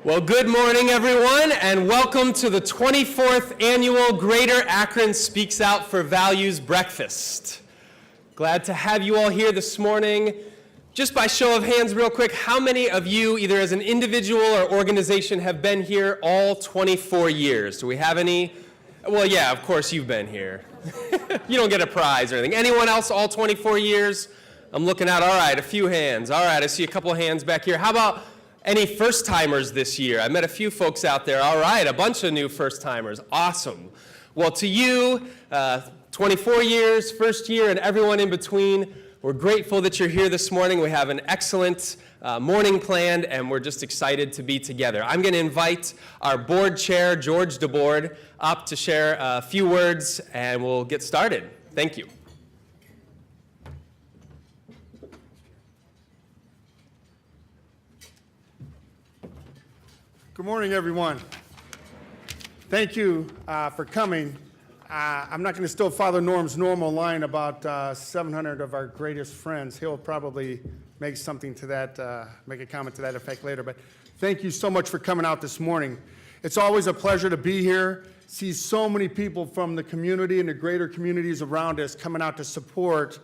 Well, good morning, everyone, and welcome to the 24th Annual Greater Akron Speaks Out for Values Breakfast. Glad to have you all here this morning. Just by show of hands real quick, how many of you, either as an individual or organization, have been here all 24 years? Do we have any? Well, yeah, of course you've been here. You don't get a prize or anything. Anyone else all 24 years? I'm looking at, all right, a few hands. All right, I see a couple of hands back here. How about any first-timers this year? I met a few folks out there. All right, a bunch of new first-timers. Awesome. Well, to you, 24 years, first year, and everyone in between, we're grateful that you're here this morning. We have an excellent morning planned, and we're just excited to be together. I'm going to invite our board chair, George DeBoard, up to share a few words, and we'll get started. Thank you. Good morning, everyone. Thank you for coming. I'm not going to steal Father Norm's normal line about 700 of our greatest friends. He'll probably make something to that, make a comment to that effect later. But thank you so much for coming out this morning. It's always a pleasure to be here, see so many people from the community and the greater communities around us coming out to support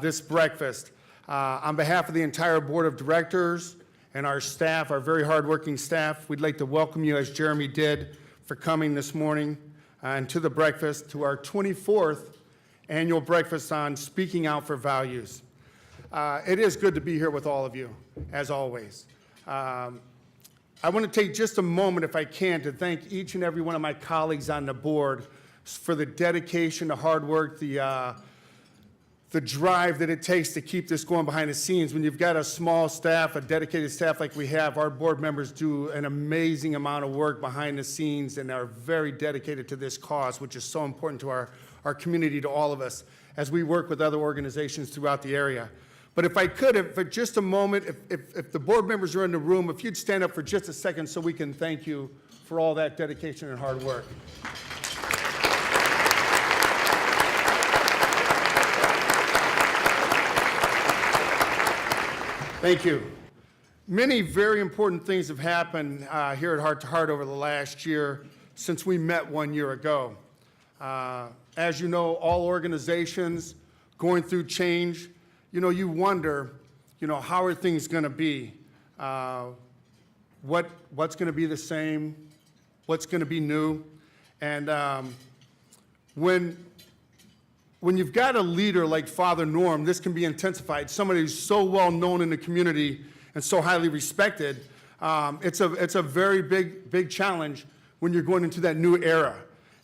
this breakfast. On behalf of the entire board of directors and our staff, our very hardworking staff, we'd like to welcome you, as Jeremy did, for coming this morning and to the breakfast, to our 24th annual breakfast on Speaking Out for Values. It is good to be here with all of you, as always. I want to take just a moment, if I can, to thank each and every one of my colleagues on the board for the dedication, the hard work, the drive that it takes to keep this going behind the scenes. When you've got a small staff, a dedicated staff like we have, our board members do an amazing amount of work behind the scenes and are very dedicated to this cause, which is so important to our community, to all of us, as we work with other organizations throughout the area. But if I could, for just a moment, if the board members are in the room, if you'd stand up for just a second so we can thank you for all that dedication and hard work. Thank you. Many very important things have happened here at Heart to Heart over the last year since we met 1 year ago. As you know, all organizations going through change, you wonder, how are things going to be? What's going to be the same? What's going to be new? And when you've got a leader like Father Norm, this can be intensified. Somebody who's so well known in the community and so highly respected. It's a very big challenge when you're going into that new era.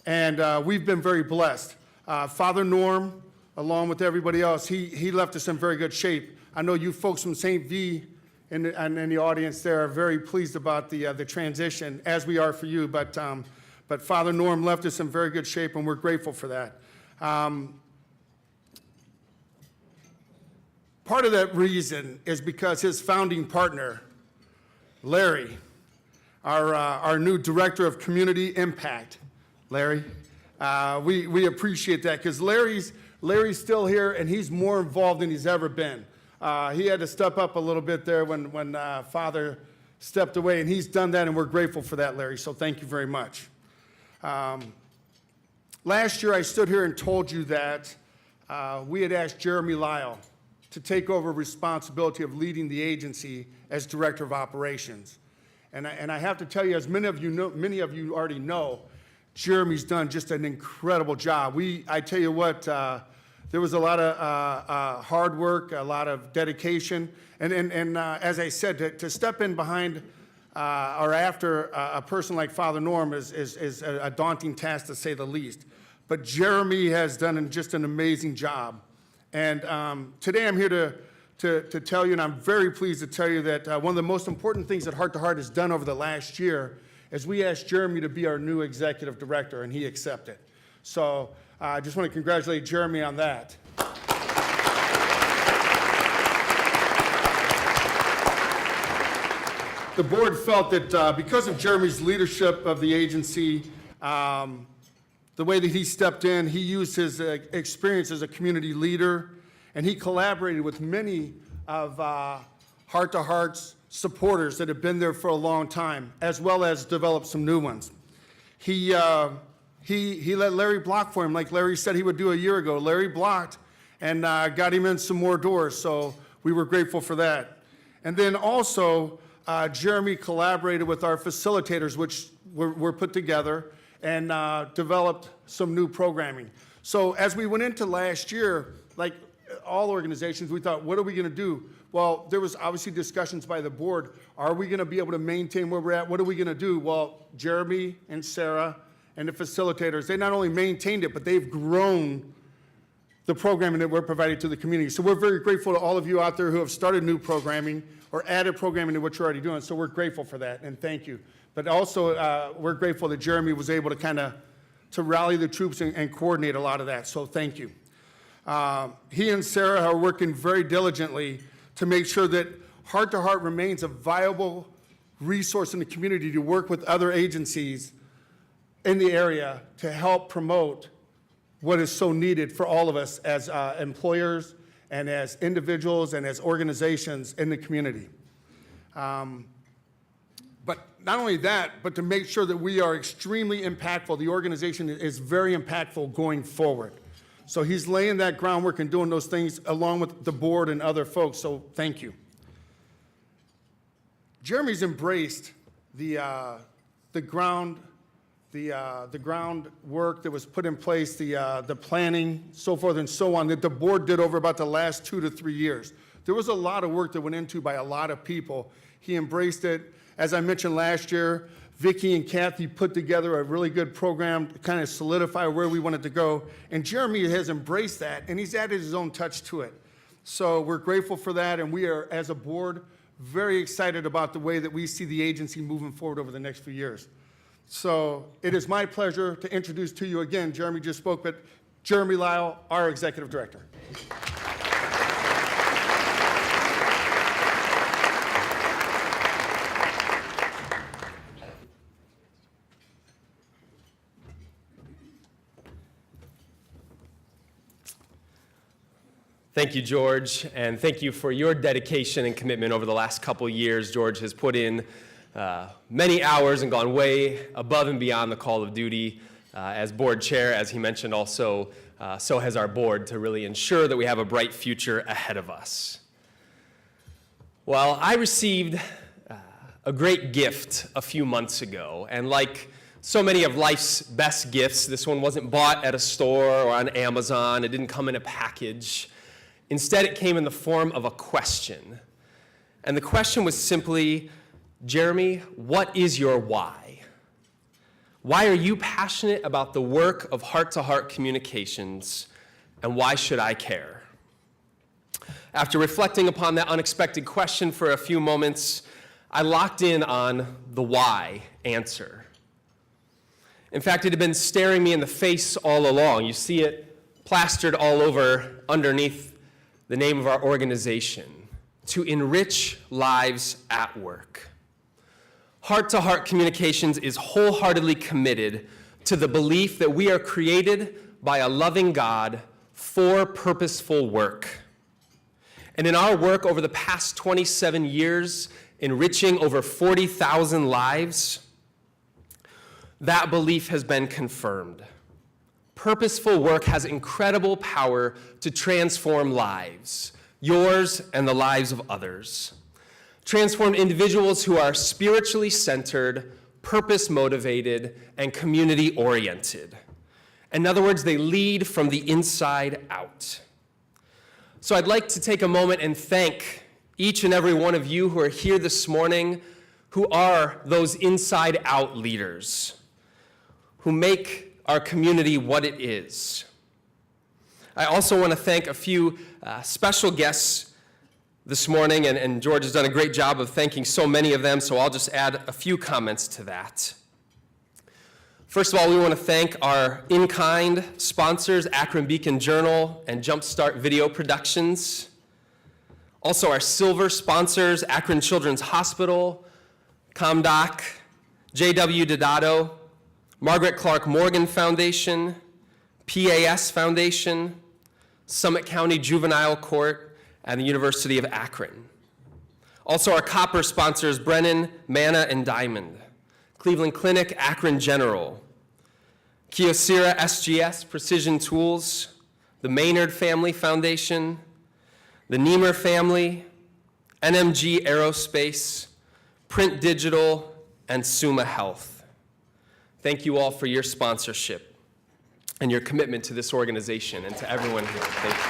And we've been very blessed. Father Norm, along with everybody else, he left us in very good shape. I know you folks from St. V in the audience there are very pleased about the transition, as we are for you. But Father Norm left us in very good shape, and we're grateful for that. Part of that reason is because his founding partner, Larry, our new Director of Community Impact, Larry, we appreciate that because Larry's still here and he's more involved than he's ever been. He had to step up a little bit there when Father stepped away, and he's done that, and we're grateful for that, Larry, so thank you very much. Last year I stood here and told you that we had asked Jeremy Lyle to take over responsibility of leading the agency as Director of Operations. And I have to tell you, as many of you already know, Jeremy's done just an incredible job. I tell you what, there was a lot of hard work, a lot of dedication, and as I said, to step in behind or after a person like Father Norm is a daunting task, to say the least. But Jeremy has done just an amazing job. And today I'm here to tell you, and I'm very pleased to tell you that one of the most important things that Heart to Heart has done over the last year is we asked Jeremy to be our new executive director, and he accepted. So I just want to congratulate Jeremy on that. The board felt that because of Jeremy's leadership of the agency, the way that he stepped in, he used his experience as a community leader, and he collaborated with many of Heart to Heart's supporters that have been there for a long time, as well as develop some new ones. He let Larry block for him like Larry said he would do a year ago. Larry blocked and got him in some more doors, so we were grateful for that. And then also, Jeremy collaborated with our facilitators, which were put together, and developed some new programming. So as we went into last year, like all organizations, we thought, what are we going to do? Well, there was obviously discussions by the board. Are we going to be able to maintain where we're at? What are we going to do? Well, Jeremy and Sarah and the facilitators, they not only maintained it, but they've grown the programming that we're providing to the community. So we're very grateful to all of you out there who have started new programming or added programming to what you're already doing. So we're grateful for that, and thank you. But also, we're grateful that Jeremy was able to to rally the troops and coordinate a lot of that, so thank you. He and Sarah are working very diligently to make sure that Heart to Heart remains a viable resource in the community to work with other agencies in the area to help promote what is so needed for all of us as employers and as individuals and as organizations in the community. But not only that, but to make sure that we are extremely impactful. The organization is very impactful going forward. So he's laying that groundwork and doing those things along with the board and other folks, so thank you. Jeremy's embraced the groundwork that was put in place, the planning, so forth and so on, that the board did over about the last 2 to 3 years. There was a lot of work that went into by a lot of people. He embraced it. As I mentioned last year, Vicki and Kathy put together a really good program to kind of solidify where we wanted to go. And Jeremy has embraced that, and he's added his own touch to it. So we're grateful for that, and we are, as a board, very excited about the way that we see the agency moving forward over the next few years. So it is my pleasure to introduce to you again, Jeremy just spoke, but Jeremy Lyle, our Executive Director. Thank you, George, and thank you for your dedication and commitment over the last couple years. George has put in many hours and gone way above and beyond the call of duty as board chair, as he mentioned also, so has our board, to really ensure that we have a bright future ahead of us. Well, I received a great gift a few months ago, and like so many of life's best gifts, this one wasn't bought at a store or on Amazon. It didn't come in a package. Instead, it came in the form of a question. And the question was simply, Jeremy, what is your why? Why are you passionate about the work of heart-to-heart communications, and why should I care? After reflecting upon that unexpected question for a few moments, I locked in on the why answer. In fact, it had been staring me in the face all along. You see it plastered all over underneath the name of our organization: to enrich lives at work. Heart-to-Heart Communications is wholeheartedly committed to the belief that we are created by a loving God for purposeful work. And in our work over the past 27 years, enriching over 40,000 lives, that belief has been confirmed. Purposeful work has incredible power to transform lives, yours and the lives of others. Transform individuals who are spiritually centered, purpose-motivated, and community-oriented. In other words, they lead from the inside out. So I'd like to take a moment and thank each and every one of you who are here this morning, who are those inside-out leaders, who make our community what it is. I also want to thank a few special guests this morning, and George has done a great job of thanking so many of them, so I'll just add a few comments to that. First of all, we want to thank our in-kind sponsors, Akron Beacon Journal and Jumpstart Video Productions. Also our silver sponsors, Akron Children's Hospital, ComDoc, J.W. Teodosio, Margaret Clark Morgan Foundation, PAS Foundation, Summit County Juvenile Court, and the University of Akron. Also, our copper sponsors, Brennan, Manna, and Diamond. Cleveland Clinic, Akron General. Kyocera SGS, Precision Tools. The Maynard Family Foundation. The Niemer Family. NMG Aerospace. Print Digital, and Summa Health. Thank you all for your sponsorship and your commitment to this organization and to everyone here. Thank you.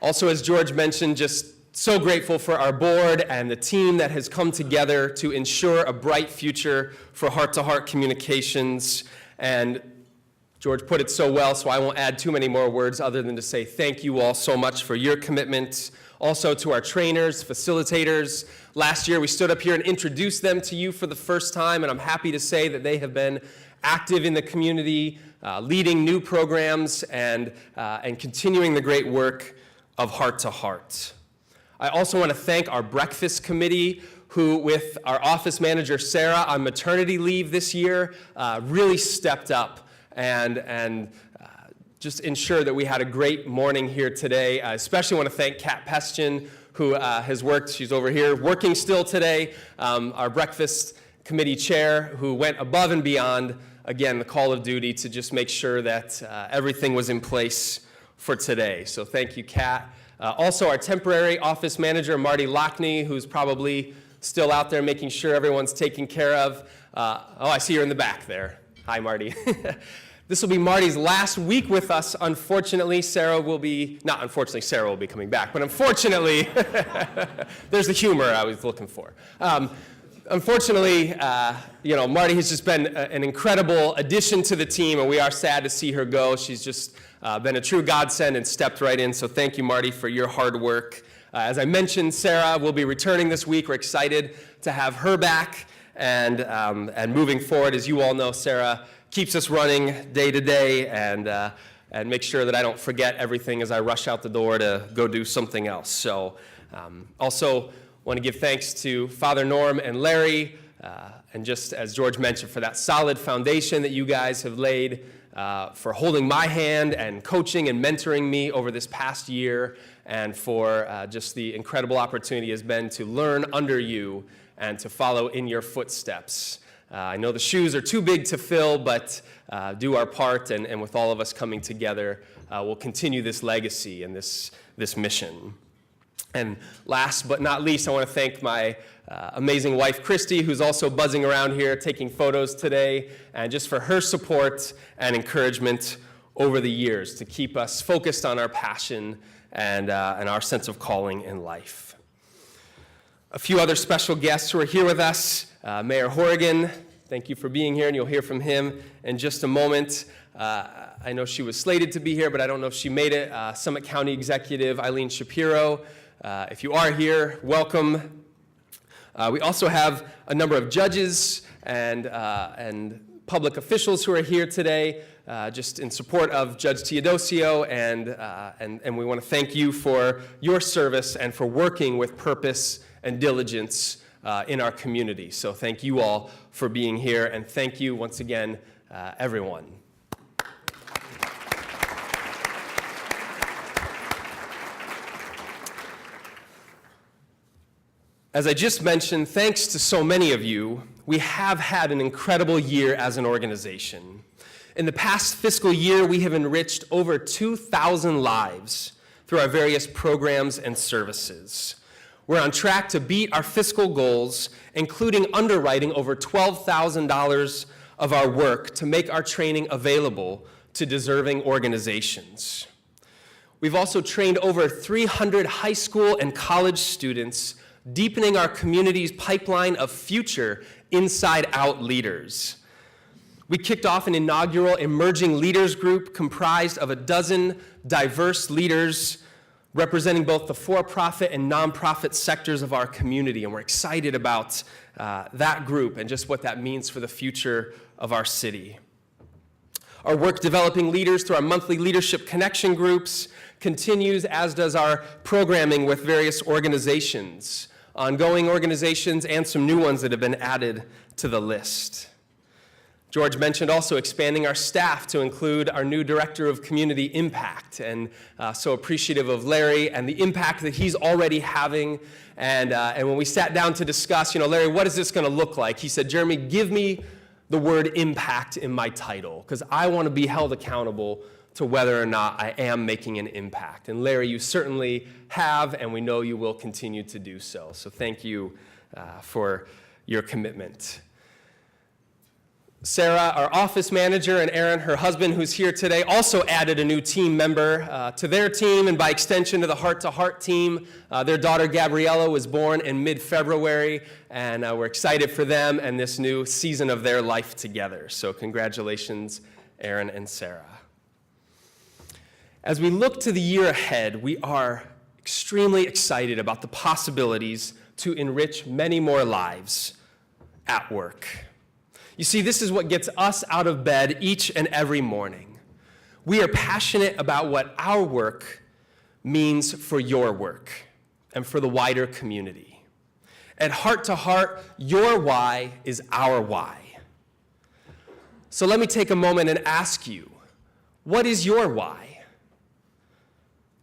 Also, as George mentioned, just so grateful for our board and the team that has come together to ensure a bright future for heart-to-heart communications. And George put it so well, so I won't add too many more words other than to say thank you all so much for your commitment. Also to our trainers, facilitators. Last year we stood up here and introduced them to you for the first time, and I'm happy to say that they have been active in the community, leading new programs and continuing the great work of Heart to Heart. I also want to thank our breakfast committee, who, with our office manager Sarah on maternity leave this year, really stepped up and just ensured that we had a great morning here today. I especially want to thank Kat Pestian, who has worked, she's over here, working still today, our breakfast committee chair, who went above and beyond, again, the call of duty to just make sure that everything was in place for today. So thank you, Kat. Also, our temporary office manager, Marty Lockney, who's probably still out there making sure everyone's taken care of. Oh, I see her in the back there. Hi, Marty. This will be Marty's last week with us. Unfortunately, Sarah will be coming back, but unfortunately, there's the humor I was looking for. Unfortunately, Marty has just been an incredible addition to the team, and we are sad to see her go. She's just been a true godsend and stepped right in, so thank you, Marty, for your hard work. As I mentioned, Sarah will be returning this week. We're excited to have her back, and moving forward, as you all know, Sarah keeps us running day to day and make sure that I don't forget everything as I rush out the door to go do something else. So also want to give thanks to Father Norm and Larry, and just as George mentioned, for that solid foundation that you guys have laid, for holding my hand and coaching and mentoring me over this past year, and for just the incredible opportunity has been to learn under you and to follow in your footsteps. I know the shoes are too big to fill, but do our part, and with all of us coming together, we'll continue this legacy and this mission. And last but not least, I want to thank my amazing wife, Christy, who's also buzzing around here taking photos today, and just for her support and encouragement over the years to keep us focused on our passion and our sense of calling in life. A few other special guests who are here with us. Mayor Horrigan, thank you for being here, and you'll hear from him in just a moment. I know she was slated to be here, but I don't know if she made it. Summit County Executive Eileen Shapiro. If you are here, welcome. We also have a number of judges and public officials who are here today, just in support of Judge Teodosio, and we want to thank you for your service and for working with purpose and diligence in our community. So thank you all for being here, and thank you once again, everyone. As I just mentioned, thanks to so many of you, we have had an incredible year as an organization. In the past fiscal year, we have enriched over 2,000 lives through our various programs and services. We're on track to beat our fiscal goals, including underwriting over $12,000 of our work to make our training available to deserving organizations. We've also trained over 300 high school and college students, deepening our community's pipeline of future inside-out leaders. We kicked off an inaugural Emerging Leaders Group comprised of a dozen diverse leaders representing both the for-profit and nonprofit sectors of our community, and we're excited about that group and just what that means for the future of our city. Our work developing leaders through our monthly leadership connection groups continues, as does our programming with various organizations, ongoing organizations, and some new ones that have been added to the list. George mentioned also expanding our staff to include our new Director of Community Impact, and so appreciative of Larry and the impact that he's already having. And when we sat down to discuss, Larry, what is this going to look like? He said, Jeremy, give me the word impact in my title, because I want to be held accountable to whether or not I am making an impact. And Larry, you certainly have, and we know you will continue to do so. So thank you for your commitment. Sarah, our office manager, and Aaron, her husband, who's here today, also added a new team member to their team, and by extension to the Heart to Heart team. Their daughter, Gabriella, was born in mid-February, and we're excited for them and this new season of their life together. So congratulations, Aaron and Sarah. As we look to the year ahead, we are extremely excited about the possibilities to enrich many more lives at work. You see, this is what gets us out of bed each and every morning. We are passionate about what our work means for your work and for the wider community. At Heart to Heart, your why is our why. So let me take a moment and ask you, what is your why?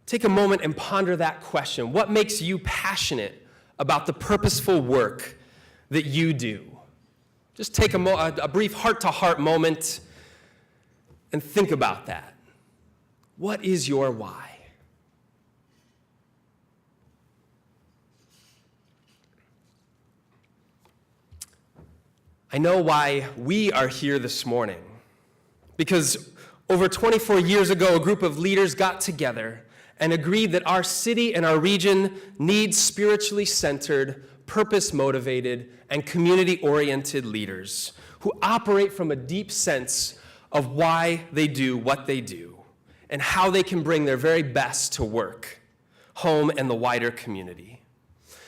Take a moment and ponder that question. What makes you passionate about the purposeful work that you do? Just take a brief heart-to-heart moment and think about that. What is your why? I know why we are here this morning. Because over 24 years ago, a group of leaders got together and agreed that our city and our region needs spiritually centered, purpose-motivated, and community-oriented leaders who operate from a deep sense of why they do what they do and how they can bring their very best to work, home, and the wider community.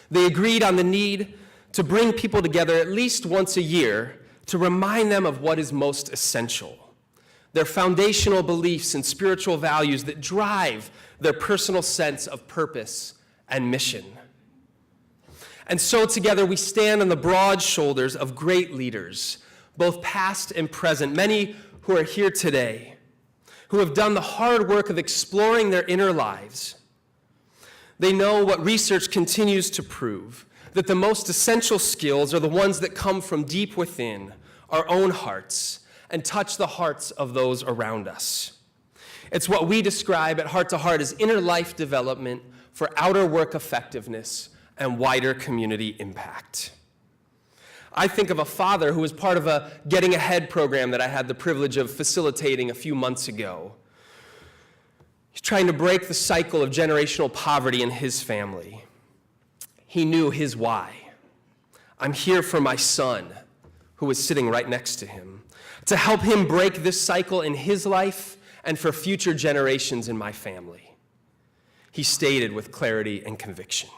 They agreed on the need to bring people together at least once a year to remind them of what is most essential, their foundational beliefs and spiritual values that drive their personal sense of purpose and mission. And so together we stand on the broad shoulders of great leaders, both past and present, many who are here today, who have done the hard work of exploring their inner lives. They know what research continues to prove, that the most essential skills are the ones that come from deep within our own hearts and touch the hearts of those around us. It's what we describe at Heart to Heart as inner life development for outer work effectiveness and wider community impact. I think of a father who was part of a Getting Ahead program that I had the privilege of facilitating a few months ago. He's trying to break the cycle of generational poverty in his family. He knew his why. I'm here for my son, who was sitting right next to him, to help him break this cycle in his life and for future generations in my family. He stated with clarity and conviction.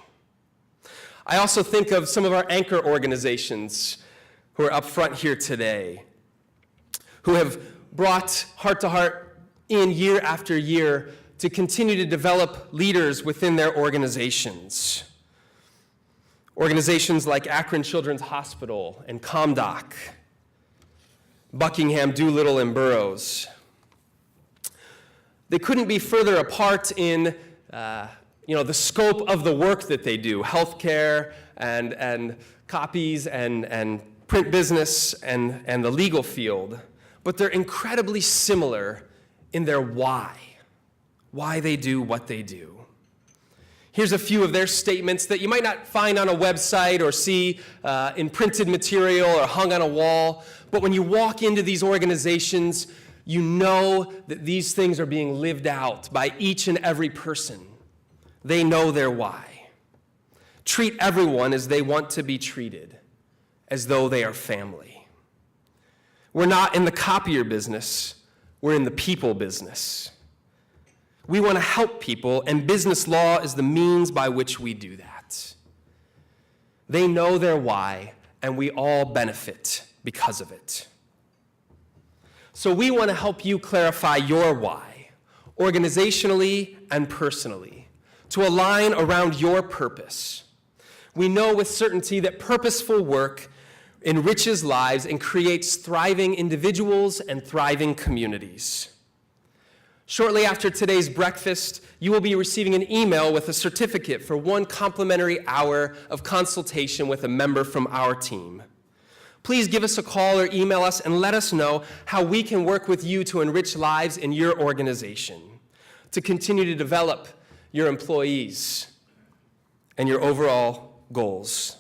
I also think of some of our anchor organizations who are up front here today, who have brought Heart to Heart in year after year to continue to develop leaders within their organizations. Organizations like Akron Children's Hospital and ComDoc, Buckingham, Doolittle, and Burroughs. They couldn't be further apart in the scope of the work that they do, healthcare and copies and print business and the legal field. But they're incredibly similar in their why they do what they do. Here's a few of their statements that you might not find on a website or see in printed material or hung on a wall, but when you walk into these organizations, you know that these things are being lived out by each and every person. They know their why. Treat everyone as they want to be treated, as though they are family. We're not in the copier business, we're in the people business. We want to help people, and business law is the means by which we do that. They know their why, and we all benefit because of it. So we want to help you clarify your why, organizationally and personally, to align around your purpose. We know with certainty that purposeful work enriches lives, and creates thriving individuals and thriving communities. Shortly after today's breakfast, you will be receiving an email with a certificate for 1 complimentary hour of consultation with a member from our team. Please give us a call or email us and let us know how we can work with you to enrich lives in your organization, to continue to develop your employees and your overall goals.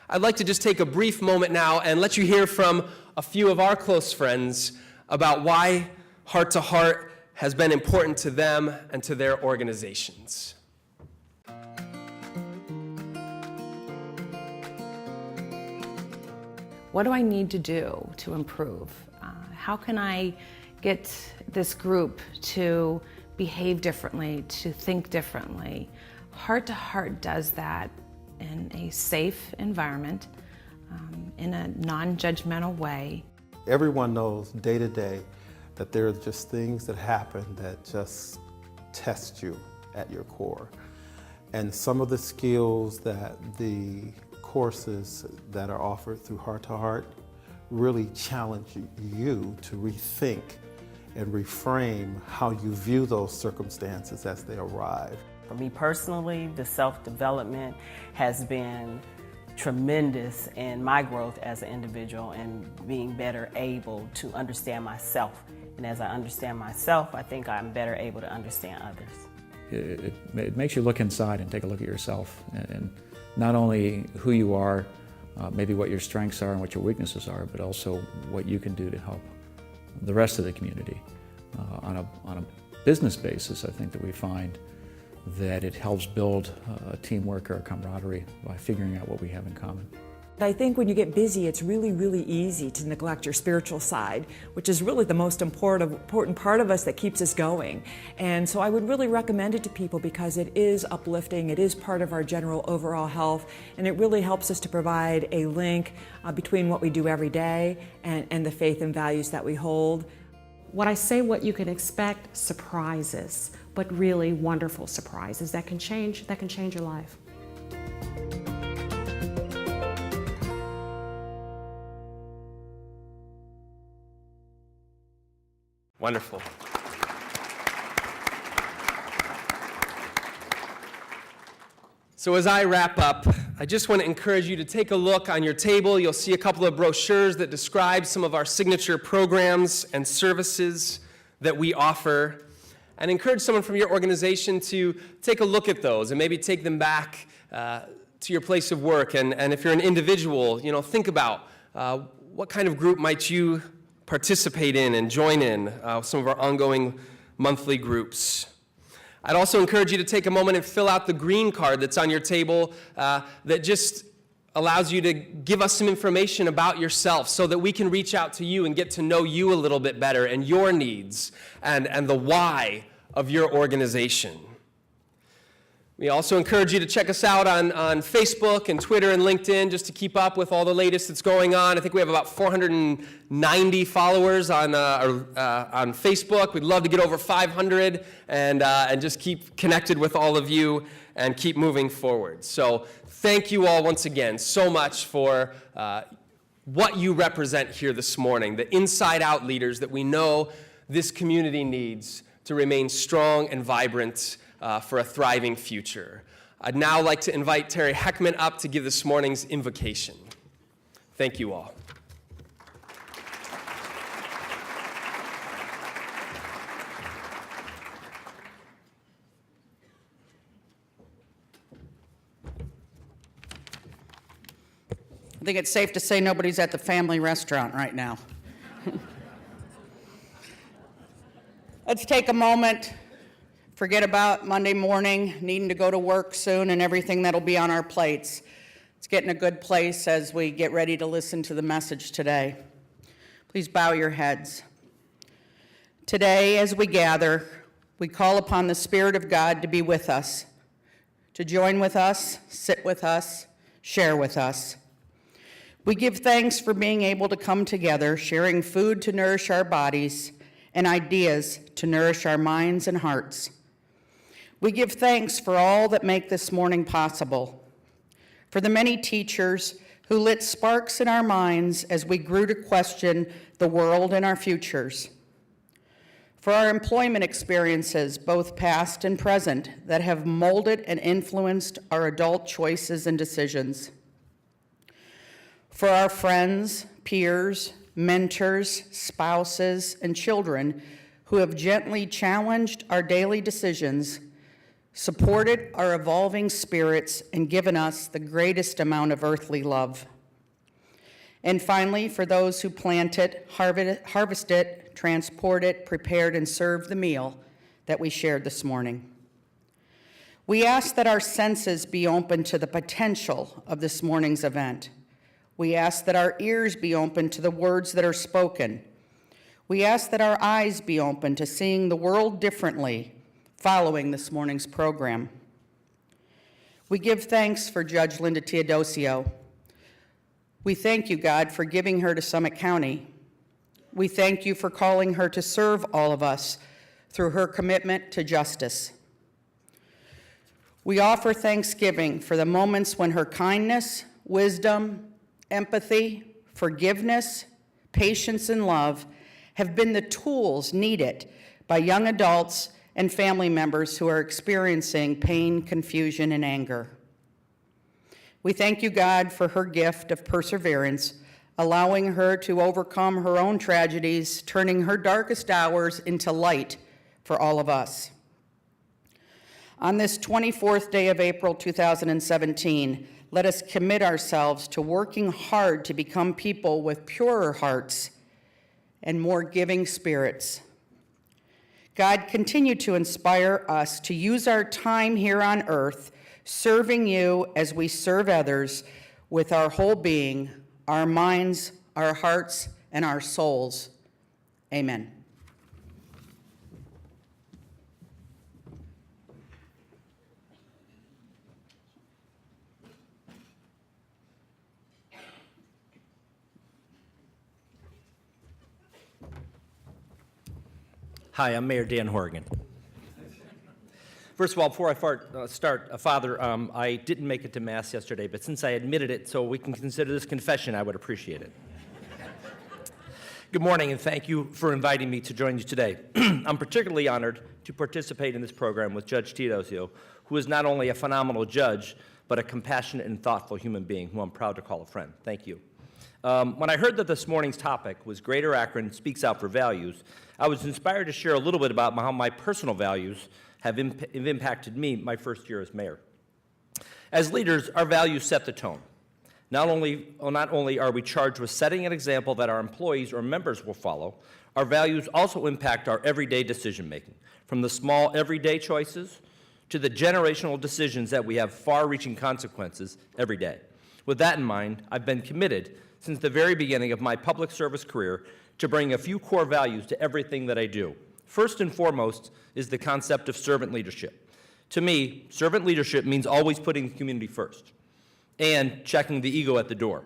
I'd like to just take a brief moment now and let you hear from a few of our close friends about why Heart to Heart has been important to them and to their organizations. What do I need to do to improve? How can I get this group to behave differently, to think differently? Heart to Heart does that in a safe environment, in a non-judgmental way. Everyone knows day to day that there are just things that happen that just test you at your core. And some of the skills that the courses that are offered through Heart to Heart really challenge you to rethink and reframe how you view those circumstances as they arrive. For me personally, the self-development has been tremendous in my growth as an individual and being better able to understand myself. And as I understand myself, I think I'm better able to understand others. It makes you look inside and take a look at yourself, and not only who you are, maybe what your strengths are and what your weaknesses are, but also what you can do to help the rest of the community. On a business basis, I think that we find that it helps build a teamwork or a camaraderie by figuring out what we have in common. I think when you get busy, it's really, really easy to neglect your spiritual side, which is really the most important part of us that keeps us going. And so I would really recommend it to people because it is uplifting, it is part of our general overall health, and it really helps us to provide a link between what we do every day and the faith and values that we hold. When I say what you can expect, surprises, but really wonderful surprises that can change your life. Wonderful. So as I wrap up, I just want to encourage you to take a look on your table. You'll see a couple of brochures that describe some of our signature programs and services that we offer, and encourage someone from your organization to take a look at those and maybe take them back to your place of work. And if you're an individual, think about what kind of group might you participate in and join in some of our ongoing monthly groups. I'd also encourage you to take a moment and fill out the green card that's on your table that just allows you to give us some information about yourself so that we can reach out to you and get to know you a little bit better and your needs and the why of your organization. We also encourage you to check us out on Facebook and Twitter and LinkedIn just to keep up with all the latest that's going on. I think we have about 490 followers on Facebook. We'd love to get over 500 and just keep connected with all of you and keep moving forward. So thank you all once again so much for what you represent here this morning, the inside-out leaders that we know this community needs to remain strong and vibrant for a thriving future. I'd now like to invite Terry Heckman up to give this morning's invocation. Thank you all. I think it's safe to say nobody's at the family restaurant right now. Let's take a moment. Forget about Monday morning, needing to go to work soon, and everything that'll be on our plates. Let's get in a good place as we get ready to listen to the message today. Please bow your heads. Today, as we gather, we call upon the Spirit of God to be with us, to join with us, sit with us, share with us. We give thanks for being able to come together, sharing food to nourish our bodies and ideas to nourish our minds and hearts. We give thanks for all that make this morning possible, for the many teachers who lit sparks in our minds as we grew to question the world and our futures. For our employment experiences, both past and present, that have molded and influenced our adult choices and decisions. For our friends, peers, mentors, spouses, and children who have gently challenged our daily decisions, supported our evolving spirits, and given us the greatest amount of earthly love. And finally, for those who planted, harvested, transported, prepared, and served the meal that we shared this morning. We ask that our senses be open to the potential of this morning's event. We ask that our ears be open to the words that are spoken. We ask that our eyes be open to seeing the world differently following this morning's program. We give thanks for Judge Linda Teodosio. We thank you, God, for giving her to Summit County. We thank you for calling her to serve all of us through her commitment to justice. We offer thanksgiving for the moments when her kindness, wisdom, empathy, forgiveness, patience, and love have been the tools needed by young adults and family members who are experiencing pain, confusion, and anger. We thank you, God, for her gift of perseverance, allowing her to overcome her own tragedies, turning her darkest hours into light for all of us. On this 24th day of April 2017, let us commit ourselves to working hard to become people with purer hearts and more giving spirits. God, continue to inspire us to use our time here on earth, serving you as we serve others with our whole being, our minds, our hearts, and our souls. Amen. Hi, I'm Mayor Dan Horgan. First of all, before I start, Father, I didn't make it to Mass yesterday, but since I admitted it so we can consider this confession, I would appreciate it. Good morning, and thank you for inviting me to join you today. I'm particularly honored to participate in this program with Judge Teodosio, who is not only a phenomenal judge, but a compassionate and thoughtful human being who I'm proud to call a friend. Thank you. When I heard that this morning's topic was Greater Akron Speaks Out for Values, I was inspired to share a little bit about how my personal values have impacted me my first year as mayor. As leaders, our values set the tone. Not only are we charged with setting an example that our employees or members will follow, our values also impact our everyday decision-making, from the small everyday choices to the generational decisions that we have far-reaching consequences every day. With that in mind, I've been committed since the very beginning of my public service career to bring a few core values to everything that I do. First and foremost is the concept of servant leadership. To me, servant leadership means always putting the community first and checking the ego at the door.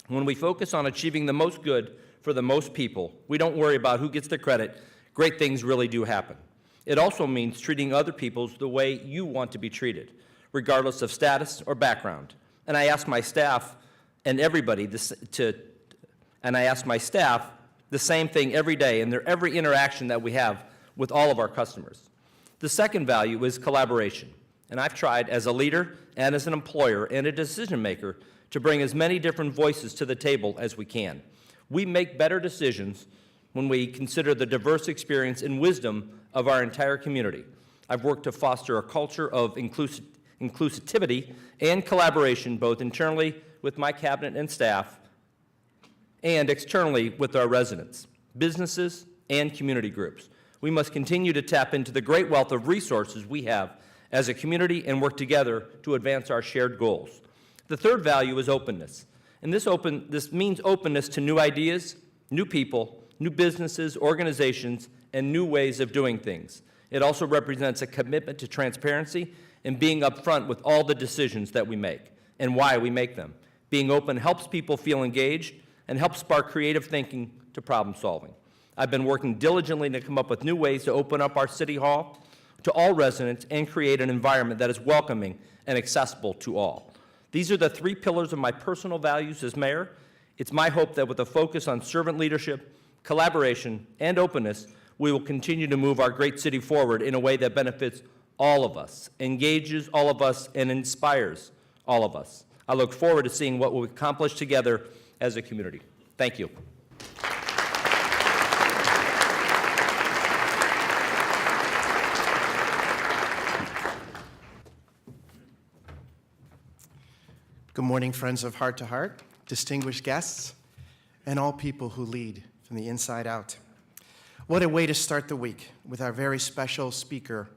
When we focus on achieving the most good for the most people, we don't worry about who gets the credit. Great things really do happen. It also means treating other people the way you want to be treated, regardless of status or background. And I ask my staff and everybody the same thing every day in every interaction that we have with all of our customers. The second value is collaboration. And I've tried as a leader and as an employer and a decision maker to bring as many different voices to the table as we can. We make better decisions when we consider the diverse experience and wisdom of our entire community. I've worked to foster a culture of inclusivity and collaboration, both internally with my cabinet and staff and externally with our residents, businesses, and community groups. We must continue to tap into the great wealth of resources we have as a community and work together to advance our shared goals. The third value is openness. And this means openness to new ideas, new people, new businesses, organizations, and new ways of doing things. It also represents a commitment to transparency and being upfront with all the decisions that we make and why we make them. Being open helps people feel engaged and helps spark creative thinking to problem solving. I've been working diligently to come up with new ways to open up our City Hall to all residents and create an environment that is welcoming and accessible to all. These are the three pillars of my personal values as mayor. It's my hope that with a focus on servant leadership, collaboration, and openness, we will continue to move our great city forward in a way that benefits all of us, engages all of us, and inspires all of us. I look forward to seeing what we'll accomplish together as a community. Thank you. Good morning, friends of Heart to Heart, distinguished guests, and all people who lead from the inside out. What a way to start the week with our very special speaker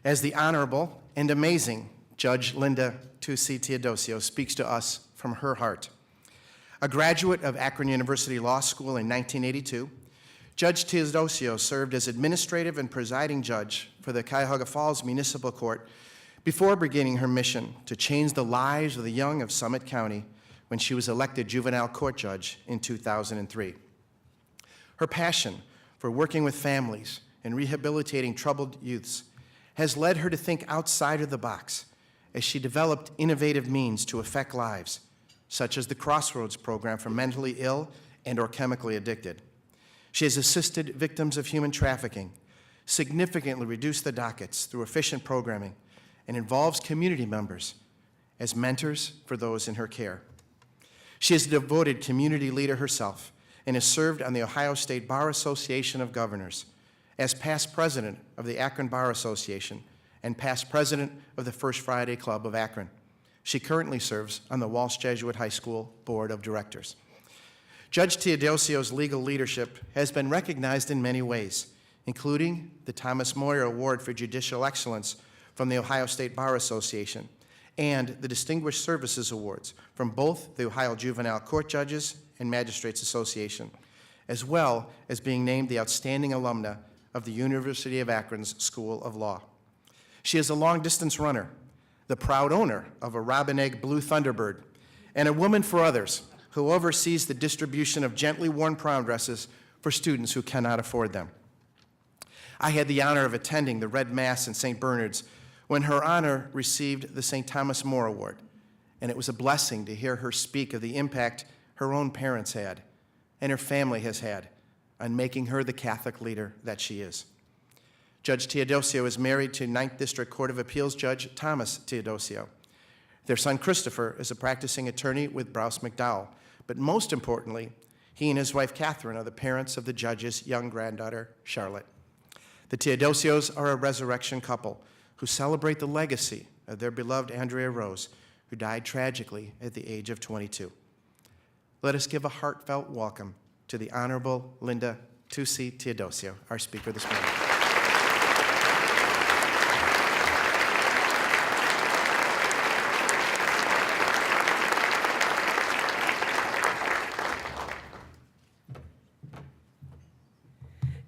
as the Honorable and amazing Judge Linda Tucci Teodosio speaks to us from her heart. A graduate of Akron University Law School in 1982, Judge Teodosio served as administrative and presiding judge for the Cuyahoga Falls Municipal Court before beginning her mission to change the lives of the young of Summit County when she was elected juvenile court judge in 2003. Her passion for working with families and rehabilitating troubled youths has led her to think outside of the box as she developed innovative means to affect lives, such as the Crossroads program for mentally ill and or chemically addicted. She has assisted victims of human trafficking, significantly reduced the dockets through efficient programming, and involves community members as mentors for those in her care. She is a devoted community leader herself and has served on the Ohio State Bar Association of Governors as past president of the Akron Bar Association and past president of the First Friday Club of Akron. She currently serves on the Walsh Jesuit High School Board of Directors. Judge Teodosio's legal leadership has been recognized in many ways, including the Thomas Moyer Award for Judicial Excellence from the Ohio State Bar Association and the Distinguished Services Awards from both the Ohio Juvenile Court Judges and Magistrates Association, as well as being named the Outstanding Alumna of the University of Akron's School of Law. She is a long-distance runner, the proud owner of a Robin Egg Blue Thunderbird, and a woman for others who oversees the distribution of gently worn prom dresses for students who cannot afford them. I had the honor of attending the Red Mass in St. Bernard's when Her Honor received the St. Thomas More Award, and it was a blessing to hear her speak of the impact her own parents had and her family has had on making her the Catholic leader that she is. Judge Teodosio is married to 9th District Court of Appeals Judge Thomas Teodosio. Their son Christopher is a practicing attorney with Browse McDowell, but most importantly, he and his wife Catherine are the parents of the judge's young granddaughter, Charlotte. The Teodosios are a resurrection couple who celebrate the legacy of their beloved Andrea Rose, who died tragically at the age of 22. Let us give a heartfelt welcome to the Honorable Linda Tucci Teodosio, our speaker this morning.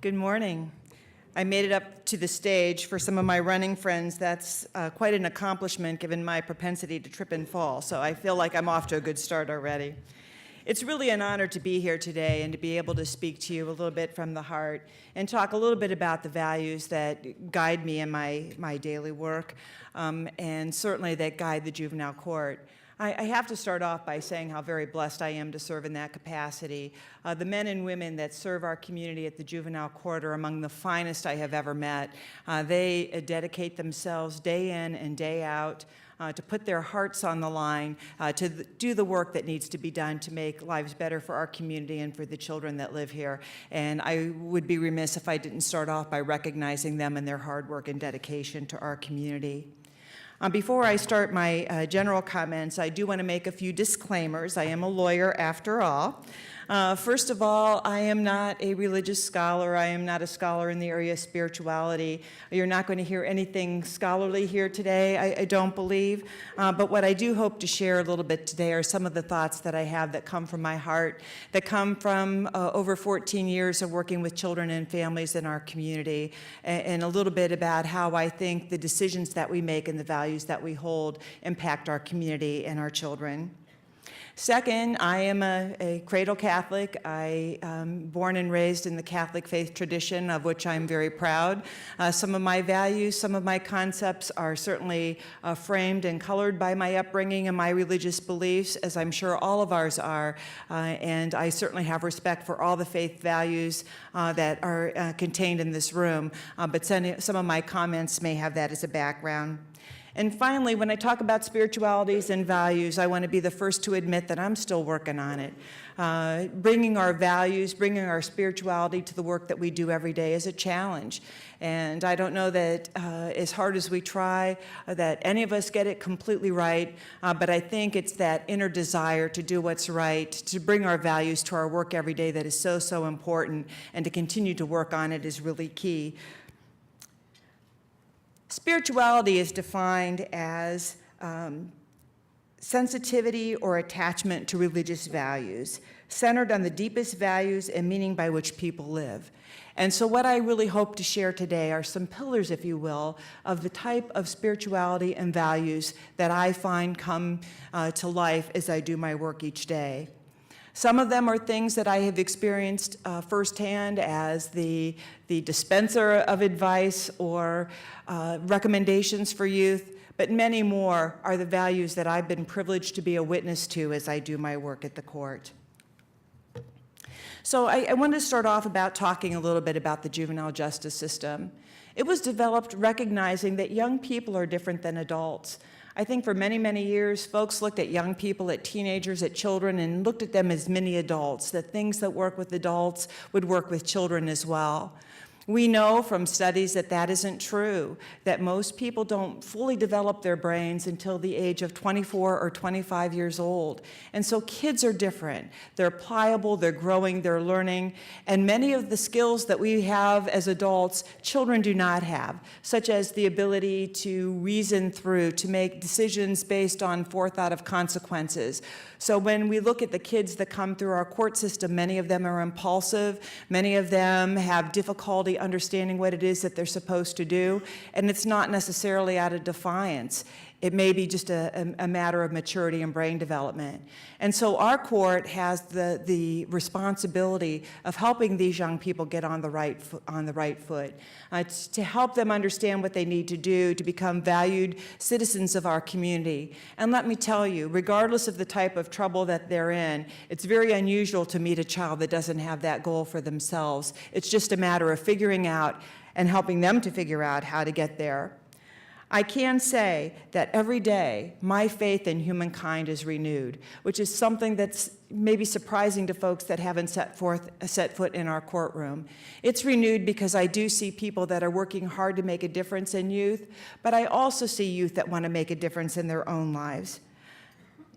Good morning. I made it up to the stage. For some of my running friends, that's quite an accomplishment given my propensity to trip and fall, so I feel like I'm off to a good start already. It's really an honor to be here today and to be able to speak to you a little bit from the heart and talk a little bit about the values that guide me in my daily work and certainly that guide the juvenile court. I have to start off by saying how very blessed I am to serve in that capacity. The men and women that serve our community at the juvenile court are among the finest I have ever met. They dedicate themselves day in and day out to put their hearts on the line, to do the work that needs to be done to make lives better for our community and for the children that live here. And I would be remiss if I didn't start off by recognizing them and their hard work and dedication to our community. Before I start my general comments, I do want to make a few disclaimers. I am a lawyer after all. First of all, I am not a religious scholar. I am not a scholar in the area of spirituality. You're not going to hear anything scholarly here today, I don't believe. But what I do hope to share a little bit today are some of the thoughts that I have that come from my heart, that come from over 14 years of working with children and families in our community, and a little bit about how I think the decisions that we make and the values that we hold impact our community and our children. Second, I am a cradle Catholic. I am born and raised in the Catholic faith tradition, of which I'm very proud. Some of my values, some of my concepts are certainly framed and colored by my upbringing and my religious beliefs, as I'm sure all of ours are. And I certainly have respect for all the faith values that are contained in this room. But some of my comments may have that as a background. And finally, when I talk about spiritualities and values, I want to be the first to admit that I'm still working on it. Bringing our values, bringing our spirituality to the work that we do every day is a challenge. And I don't know that as hard as we try, that any of us get it completely right, but I think it's that inner desire to do what's right, to bring our values to our work every day that is so, so important, and to continue to work on it is really key. Spirituality is defined as sensitivity or attachment to religious values, centered on the deepest values and meaning by which people live. And so what I really hope to share today are some pillars, if you will, of the type of spirituality and values that I find come to life as I do my work each day. Some of them are things that I have experienced firsthand as the dispenser of advice or recommendations for youth, but many more are the values that I've been privileged to be a witness to as I do my work at the court. So I wanted to start off about talking a little bit about the juvenile justice system. It was developed recognizing that young people are different than adults. I think for many, many years, folks looked at young people, at teenagers, at children, and looked at them as mini adults, that things that work with adults would work with children as well. We know from studies that that isn't true, that most people don't fully develop their brains until the age of 24 or 25 years old. And so kids are different. They're pliable, they're growing, they're learning, and many of the skills that we have as adults, children do not have, such as the ability to reason through, to make decisions based on forethought of consequences. So when we look at the kids that come through our court system, many of them are impulsive, many of them have difficulty understanding what it is that they're supposed to do, and it's not necessarily out of defiance. It may be just a matter of maturity and brain development. And so our court has the responsibility of helping these young people get on the right foot, to help them understand what they need to do to become valued citizens of our community. And let me tell you, regardless of the type of trouble that they're in, it's very unusual to meet a child that doesn't have that goal for themselves. It's just a matter of figuring out and helping them to figure out how to get there. I can say that every day my faith in humankind is renewed, which is something that's maybe surprising to folks that haven't set foot in our courtroom. It's renewed because I do see people that are working hard to make a difference in youth, but I also see youth that want to make a difference in their own lives.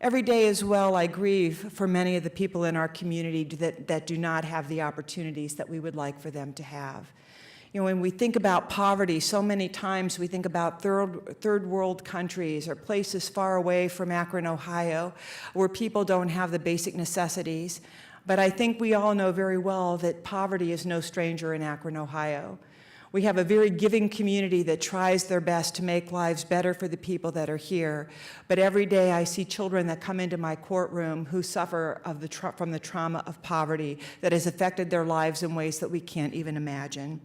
Every day as well, I grieve for many of the people in our community that do not have the opportunities that we would like for them to have. You know, when we think about poverty, so many times we think about third world countries or places far away from Akron, Ohio, where people don't have the basic necessities. But I think we all know very well that poverty is no stranger in Akron, Ohio. We have a very giving community that tries their best to make lives better for the people that are here. But every day I see children that come into my courtroom who suffer from the trauma of poverty that has affected their lives in ways that we can't even imagine.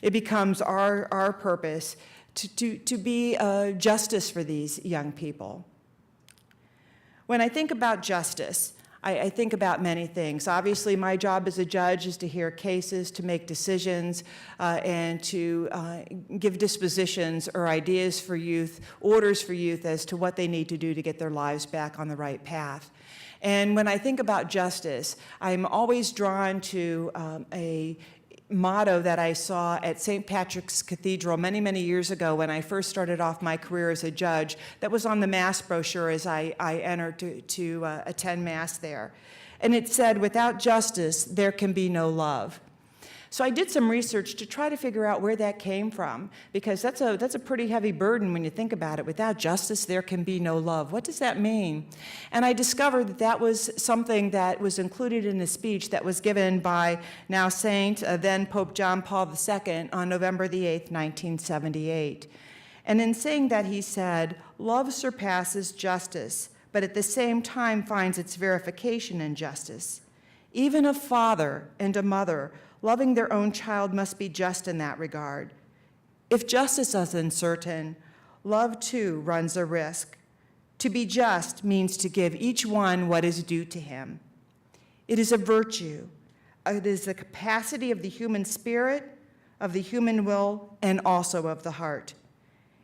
It becomes our purpose to be justice for these young people. When I think about justice, I think about many things. Obviously, my job as a judge is to hear cases, to make decisions, and to give dispositions or ideas for youth, orders for youth as to what they need to do to get their lives back on the right path. And when I think about justice, I'm always drawn to a motto that I saw at St. Patrick's Cathedral many, many years ago when I first started off my career as a judge, that was on the Mass brochure as I entered to attend Mass there. And it said, "Without justice, there can be no love." So I did some research to try to figure out where that came from, because that's a pretty heavy burden when you think about it. Without justice, there can be no love. What does that mean? And I discovered that that was something that was included in a speech that was given by now Saint, then Pope John Paul II on November the 8th, 1978. And in saying that, he said, "Love surpasses justice, but at the same time finds its verification in justice. Even a father and a mother loving their own child must be just in that regard. If justice is uncertain, love too runs a risk. To be just means to give each one what is due to him. It is a virtue. It is the capacity of the human spirit, of the human will, and also of the heart.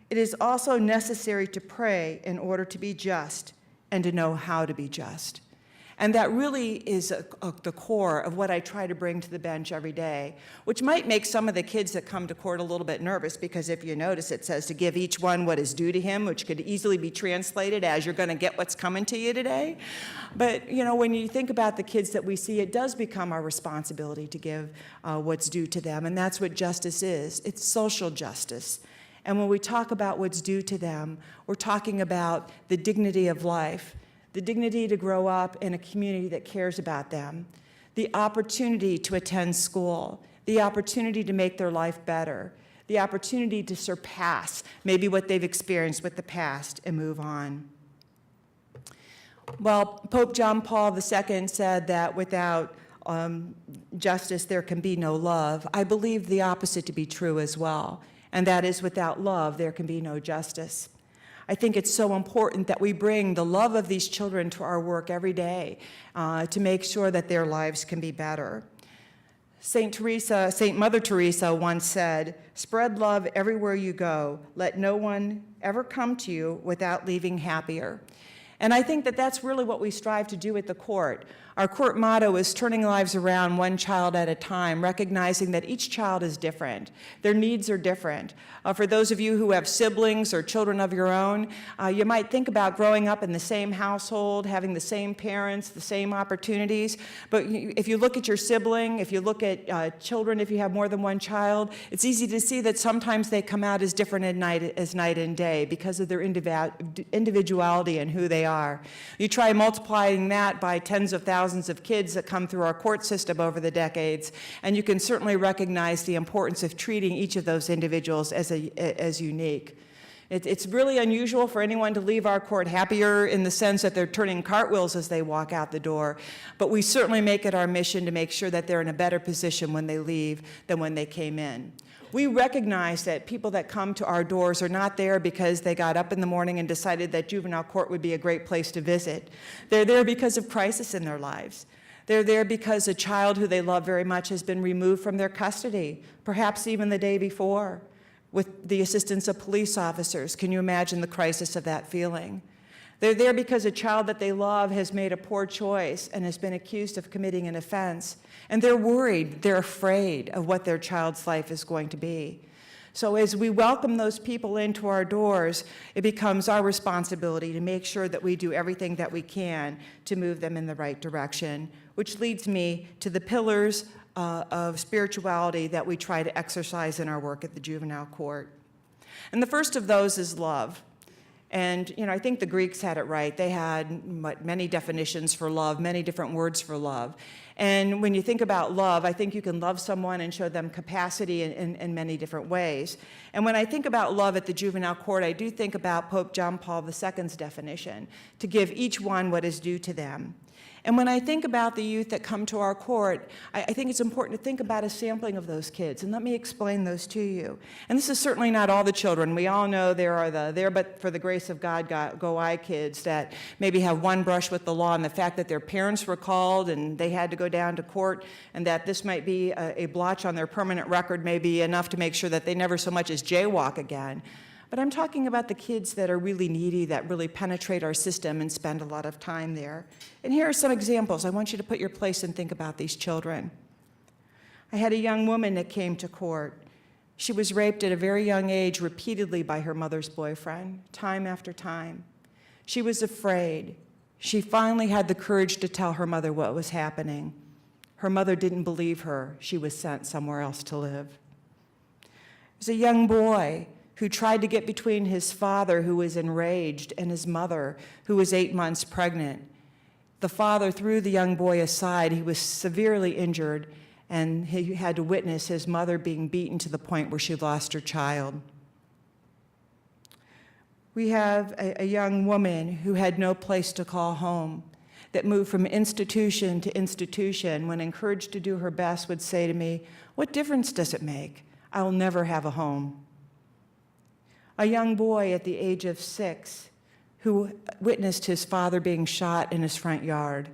It is also necessary to pray in order to be just and to know how to be just. And that really is the core of what I try to bring to the bench every day, which might make some of the kids that come to court a little bit nervous, because if you notice, it says to give each one what is due to him, which could easily be translated as you're going to get what's coming to you today. But, you know, when you think about the kids that we see, it does become our responsibility to give what's due to them, and that's what justice is. It's social justice. And when we talk about what's due to them, we're talking about the dignity of life, the dignity to grow up in a community that cares about them, the opportunity to attend school, the opportunity to make their life better, the opportunity to surpass maybe what they've experienced with the past and move on. Well, Pope John Paul II said that without justice, there can be no love. I believe the opposite to be true as well, and that is without love, there can be no justice. I think it's so important that we bring the love of these children to our work every day to make sure that their lives can be better. Saint Mother Teresa once said, "Spread love everywhere you go. Let no one ever come to you without leaving happier." And I think that that's really what we strive to do at the court. Our court motto is turning lives around one child at a time, recognizing that each child is different. Their needs are different. For those of you who have siblings or children of your own, you might think about growing up in the same household, having the same parents, the same opportunities. But if you look at your sibling, if you look at children, if you have more than one child, it's easy to see that sometimes they come out as different as night and day because of their individuality and who they are. You try multiplying that by tens of thousands of kids that come through our court system over the decades, and you can certainly recognize the importance of treating each of those individuals as unique. It's really unusual for anyone to leave our court happier in the sense that they're turning cartwheels as they walk out the door, but we certainly make it our mission to make sure that they're in a better position when they leave than when they came in. We recognize that people that come to our doors are not there because they got up in the morning and decided that juvenile court would be a great place to visit. They're there because of crisis in their lives. They're there because a child who they love very much has been removed from their custody, perhaps even the day before, with the assistance of police officers. Can you imagine the crisis of that feeling? They're there because a child that they love has made a poor choice and has been accused of committing an offense. And they're worried, they're afraid of what their child's life is going to be. So as we welcome those people into our doors, it becomes our responsibility to make sure that we do everything that we can to move them in the right direction, which leads me to the pillars of spirituality that we try to exercise in our work at the juvenile court. And the first of those is love. And, you know, I think the Greeks had it right. They had many definitions for love, many different words for love. And when you think about love, I think you can love someone and show them capacity in many different ways. And when I think about love at the juvenile court, I do think about Pope John Paul II's definition, to give each one what is due to them. And when I think about the youth that come to our court, I think it's important to think about a sampling of those kids, and let me explain those to you. And this is certainly not all the children. We all know there are the there but for the grace of God go I kids that maybe have one brush with the law, and the fact that their parents were called and they had to go down to court, and that this might be a blotch on their permanent record may be enough to make sure that they never so much as jaywalk again. But I'm talking about the kids that are really needy, that really penetrate our system and spend a lot of time there. And here are some examples. I want you to put your place and think about these children. I had a young woman that came to court. She was raped at a very young age repeatedly by her mother's boyfriend, time after time. She was afraid. She finally had the courage to tell her mother what was happening. Her mother didn't believe her. She was sent somewhere else to live. There's a young boy who tried to get between his father, who was enraged, and his mother, who was 8 months pregnant. The father threw the young boy aside. He was severely injured, and he had to witness his mother being beaten to the point where she lost her child. We have a young woman who had no place to call home, that moved from institution to institution, when encouraged to do her best, would say to me, "What difference does it make? I will never have a home." A young boy at the age of 6 who witnessed his father being shot in his front yard.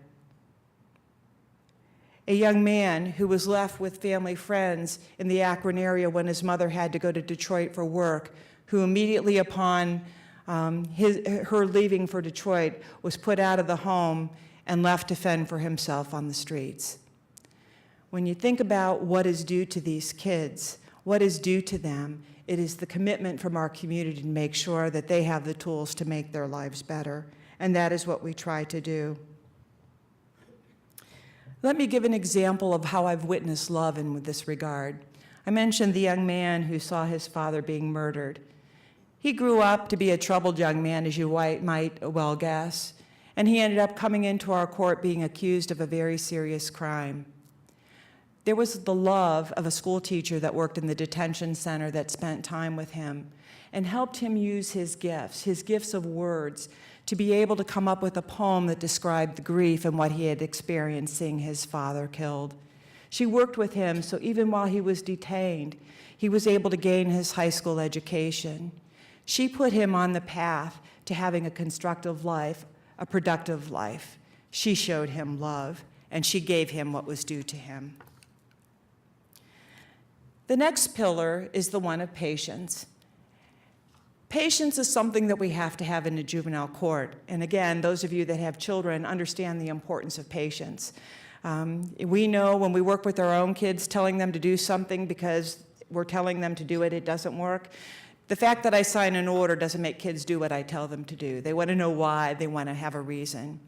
A young man who was left with family friends in the Akron area when his mother had to go to Detroit for work, who immediately upon her leaving for Detroit was put out of the home and left to fend for himself on the streets. When you think about what is due to these kids, what is due to them, it is the commitment from our community to make sure that they have the tools to make their lives better, and that is what we try to do. Let me give an example of how I've witnessed love in this regard. I mentioned the young man who saw his father being murdered. He grew up to be a troubled young man, as you might well guess, and he ended up coming into our court being accused of a very serious crime. There was the love of a school teacher that worked in the detention center that spent time with him and helped him use his gifts of words, to be able to come up with a poem that described the grief and what he had experienced seeing his father killed. She worked with him, so even while he was detained, he was able to gain his high school education. She put him on the path to having a constructive life, a productive life. She showed him love, and she gave him what was due to him. The next pillar is the one of patience. Patience is something that we have to have in the juvenile court. And again, those of you that have children understand the importance of patience. We know when we work with our own kids, telling them to do something because we're telling them to do it, it doesn't work. The fact that I sign an order doesn't make kids do what I tell them to do. They want to know why, they want to have a reason.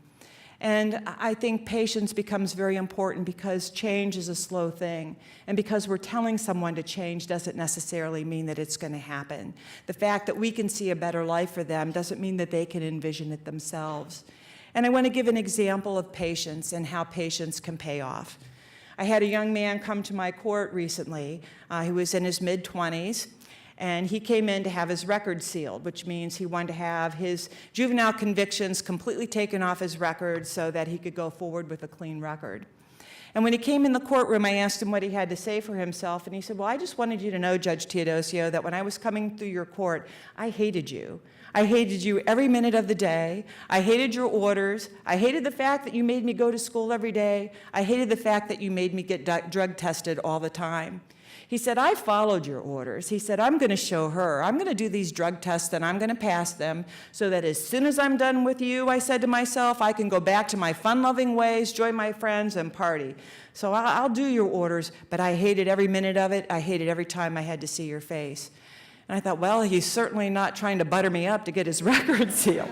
And I think patience becomes very important because change is a slow thing. And because we're telling someone to change doesn't necessarily mean that it's going to happen. The fact that we can see a better life for them doesn't mean that they can envision it themselves. And I want to give an example of patience and how patience can pay off. I had a young man come to my court recently. He was in his mid-20s. And he came in to have his record sealed, which means he wanted to have his juvenile convictions completely taken off his record so that he could go forward with a clean record. And when he came in the courtroom, I asked him what he had to say for himself, and he said, "Well, I just wanted you to know, Judge Teodosio, that when I was coming through your court, I hated you. I hated you every minute of the day. I hated your orders. I hated the fact that you made me go to school every day. I hated the fact that you made me get drug tested all the time." He said, "I followed your orders." He said, "I'm going to show her. I'm going to do these drug tests and I'm going to pass them so that as soon as I'm done with you," I said to myself, "I can go back to my fun-loving ways, join my friends, and party. So I'll do your orders, but I hated every minute of it. I hated every time I had to see your face." And I thought, well, he's certainly not trying to butter me up to get his record sealed.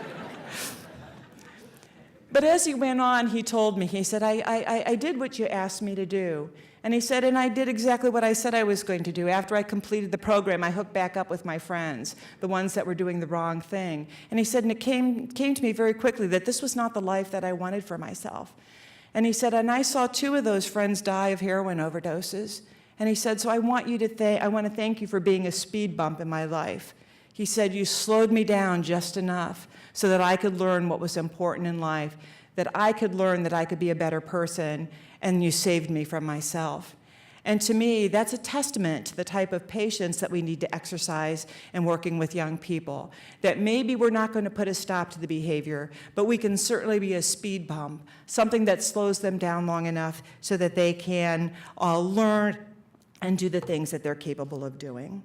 But as he went on, he told me, he said, I did what you asked me to do. And he said, and I did exactly what I said I was going to do. After I completed the program, I hooked back up with my friends, the ones that were doing the wrong thing. And he said, and it came to me very quickly that this was not the life that I wanted for myself. And he said, and I saw 2 of those friends die of heroin overdoses. And he said, so I want to thank you for being a speed bump in my life. He said, you slowed me down just enough so that I could learn what was important in life, that I could learn that I could be a better person, and you saved me from myself. And to me, that's a testament to the type of patience that we need to exercise in working with young people. That maybe we're not going to put a stop to the behavior, but we can certainly be a speed bump, something that slows them down long enough so that they can learn and do the things that they're capable of doing.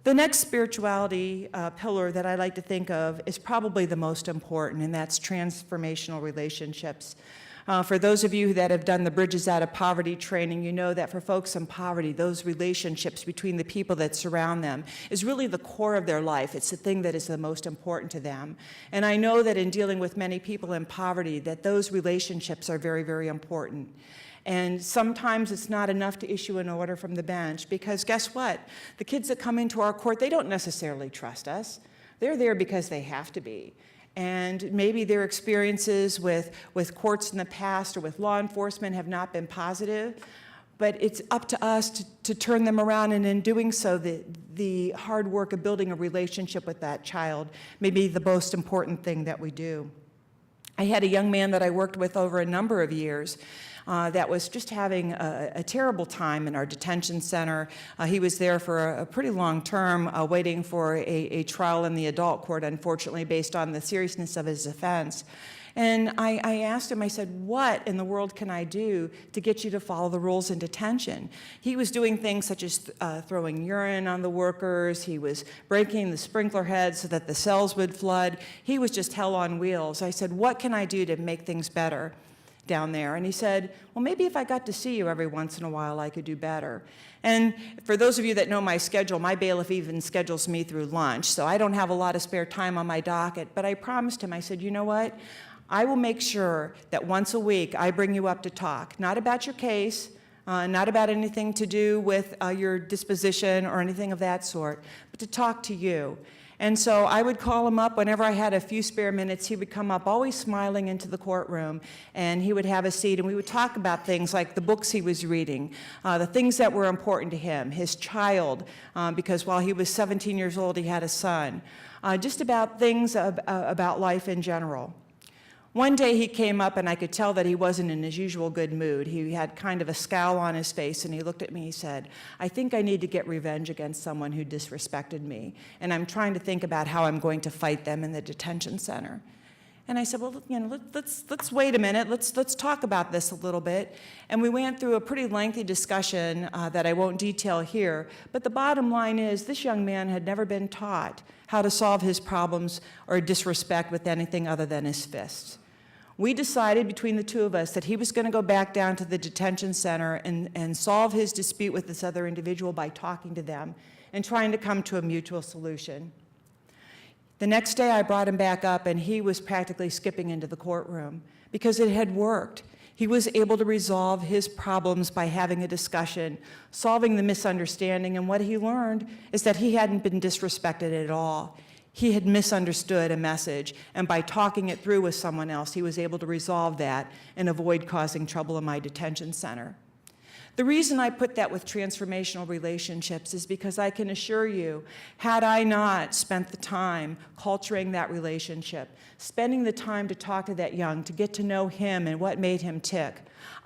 The next spirituality pillar that I like to think of is probably the most important, and that's transformational relationships. For those of you that have done the Bridges Out of Poverty training, you know that for folks in poverty, those relationships between the people that surround them is really the core of their life. It's the thing that is the most important to them. And I know that in dealing with many people in poverty, that those relationships are very, very important. And sometimes it's not enough to issue an order from the bench because guess what? The kids that come into our court, they don't necessarily trust us. They're there because they have to be. And maybe their experiences with courts in the past or with law enforcement have not been positive. but it's up to us to turn them around, and in doing so, the hard work of building a relationship with that child may be the most important thing that we do. I had a young man that I worked with over a number of years that was just having a terrible time in our detention center. He was there for a pretty long term, waiting for a trial in the adult court, unfortunately, based on the seriousness of his offense. And I asked him, I said, what in the world can I do to get you to follow the rules in detention? He was doing things such as throwing urine on the workers. He was breaking the sprinkler heads so that the cells would flood. He was just hell on wheels. I said, what can I do to make things better down there? And he said, well, maybe if I got to see you every once in a while, I could do better. And for those of you that know my schedule, my bailiff even schedules me through lunch, so I don't have a lot of spare time on my docket. But I promised him, I said, you know what? I will make sure that once a week I bring you up to talk, not about your case, not about anything to do with your disposition or anything of that sort, but to talk to you. And so I would call him up whenever I had a few spare minutes. He would come up always smiling into the courtroom, and he would have a seat, and we would talk about things like the books he was reading, the things that were important to him, his child, because while he was 17 years old, he had a son, just about things about life in general. One day he came up, and I could tell that he wasn't in his usual good mood. He had kind of a scowl on his face, and he looked at me. He said, I think I need to get revenge against someone who disrespected me, and I'm trying to think about how I'm going to fight them in the detention center. And I said, well, you know, let's wait a minute. Let's talk about this a little bit. And we went through a pretty lengthy discussion that I won't detail here. But the bottom line is this young man had never been taught how to solve his problems or disrespect with anything other than his fists. We decided between the two of us that he was going to go back down to the detention center and solve his dispute with this other individual by talking to them and trying to come to a mutual solution. The next day I brought him back up, and he was practically skipping into the courtroom because it had worked. He was able to resolve his problems by having a discussion, solving the misunderstanding, and what he learned is that he hadn't been disrespected at all. He had misunderstood a message, and by talking it through with someone else, he was able to resolve that and avoid causing trouble in my detention center. The reason I put that with transformational relationships is because I can assure you, had I not spent the time culturing that relationship, spending the time to talk to that young, to get to know him and what made him tick,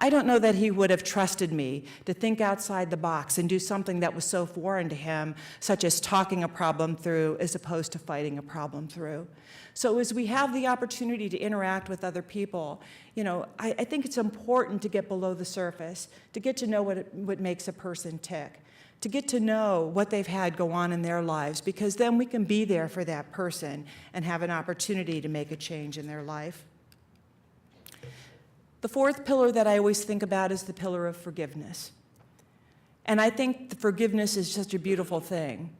I don't know that he would have trusted me to think outside the box and do something that was so foreign to him, such as talking a problem through as opposed to fighting a problem through. So as we have the opportunity to interact with other people, you know, I think it's important to get below the surface, to get to know what makes a person tick, to get to know what they've had go on in their lives, because then we can be there for that person and have an opportunity to make a change in their life. The fourth pillar that I always think about is the pillar of forgiveness. And I think the forgiveness is such a beautiful thing.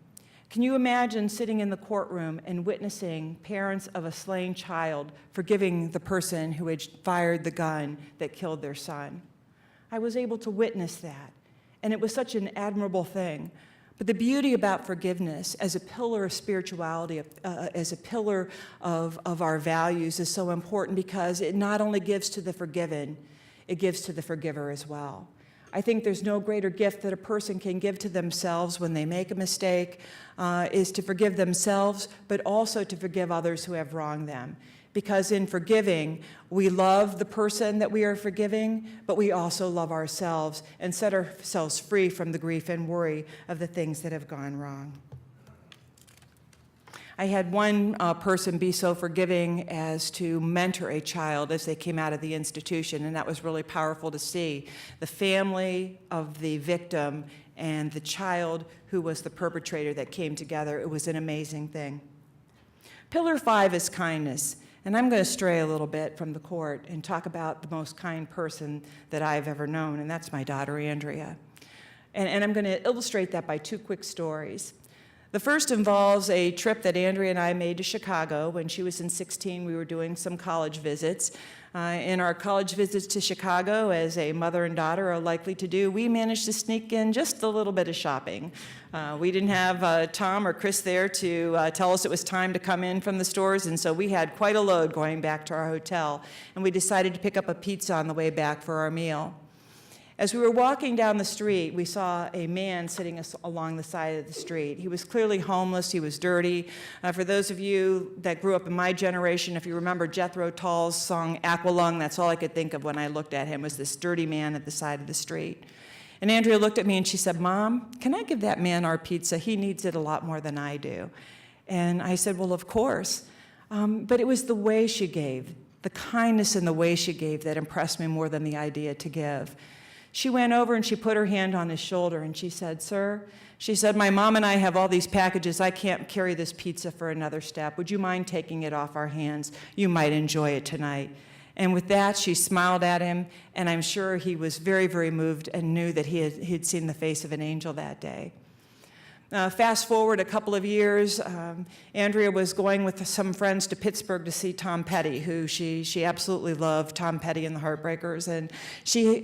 Can you imagine sitting in the courtroom and witnessing parents of a slain child forgiving the person who had fired the gun that killed their son? I was able to witness that, and it was such an admirable thing. But the beauty about forgiveness as a pillar of spirituality, as a pillar of our values is so important because it not only gives to the forgiven, it gives to the forgiver as well. I think there's no greater gift that a person can give to themselves when they make a mistake is to forgive themselves, but also to forgive others who have wronged them. Because in forgiving, we love the person that we are forgiving, but we also love ourselves and set ourselves free from the grief and worry of the things that have gone wrong. I had one person be so forgiving as to mentor a child as they came out of the institution, and that was really powerful to see. The family of the victim and the child who was the perpetrator that came together, it was an amazing thing. Pillar 5 is kindness. And I'm going to stray a little bit from the court and talk about the most kind person that I've ever known, and that's my daughter, Andrea. And I'm going to illustrate that by two quick stories. The first involves a trip that Andrea and I made to Chicago. When she was in 16, we were doing some college visits. In our college visits to Chicago, as a mother and daughter are likely to do, we managed to sneak in just a little bit of shopping. We didn't have Tom or Chris there to tell us it was time to come in from the stores, and so we had quite a load going back to our hotel. And we decided to pick up a pizza on the way back for our meal. As we were walking down the street, we saw a man sitting along the side of the street. He was clearly homeless. He was dirty. For those of you that grew up in my generation, if you remember Jethro Tull's song Aqualung, that's all I could think of when I looked at him, was this dirty man at the side of the street. And Andrea looked at me and she said, "Mom, can I give that man our pizza? He needs it a lot more than I do." And I said, "Well, of course." But it was the way she gave, the kindness in the way she gave that impressed me more than the idea to give. She went over and she put her hand on his shoulder and she said, "Sir," she said, "my mom and I have all these packages. I can't carry this pizza for another step. Would you mind taking it off our hands? You might enjoy it tonight." And with that, she smiled at him, and I'm sure he was very, very moved and knew that he had seen the face of an angel that day. Fast forward a couple of years, Andrea was going with some friends to Pittsburgh to see Tom Petty, who she absolutely loved, Tom Petty and the Heartbreakers. And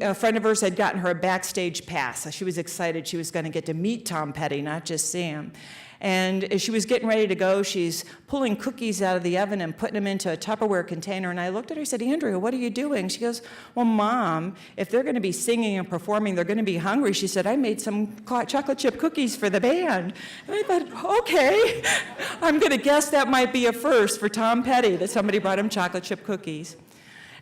a friend of hers had gotten her a backstage pass. So she was excited she was going to get to meet Tom Petty, not just see him. And as she was getting ready to go, she's pulling cookies out of the oven and putting them into a Tupperware container. And I looked at her and said, "Andrea, what are you doing?" She goes, "Well, Mom, if they're going to be singing and performing, they're going to be hungry." She said, "I made some chocolate chip cookies for the band." And I thought, okay, I'm going to guess that might be a first for Tom Petty, that somebody brought him chocolate chip cookies.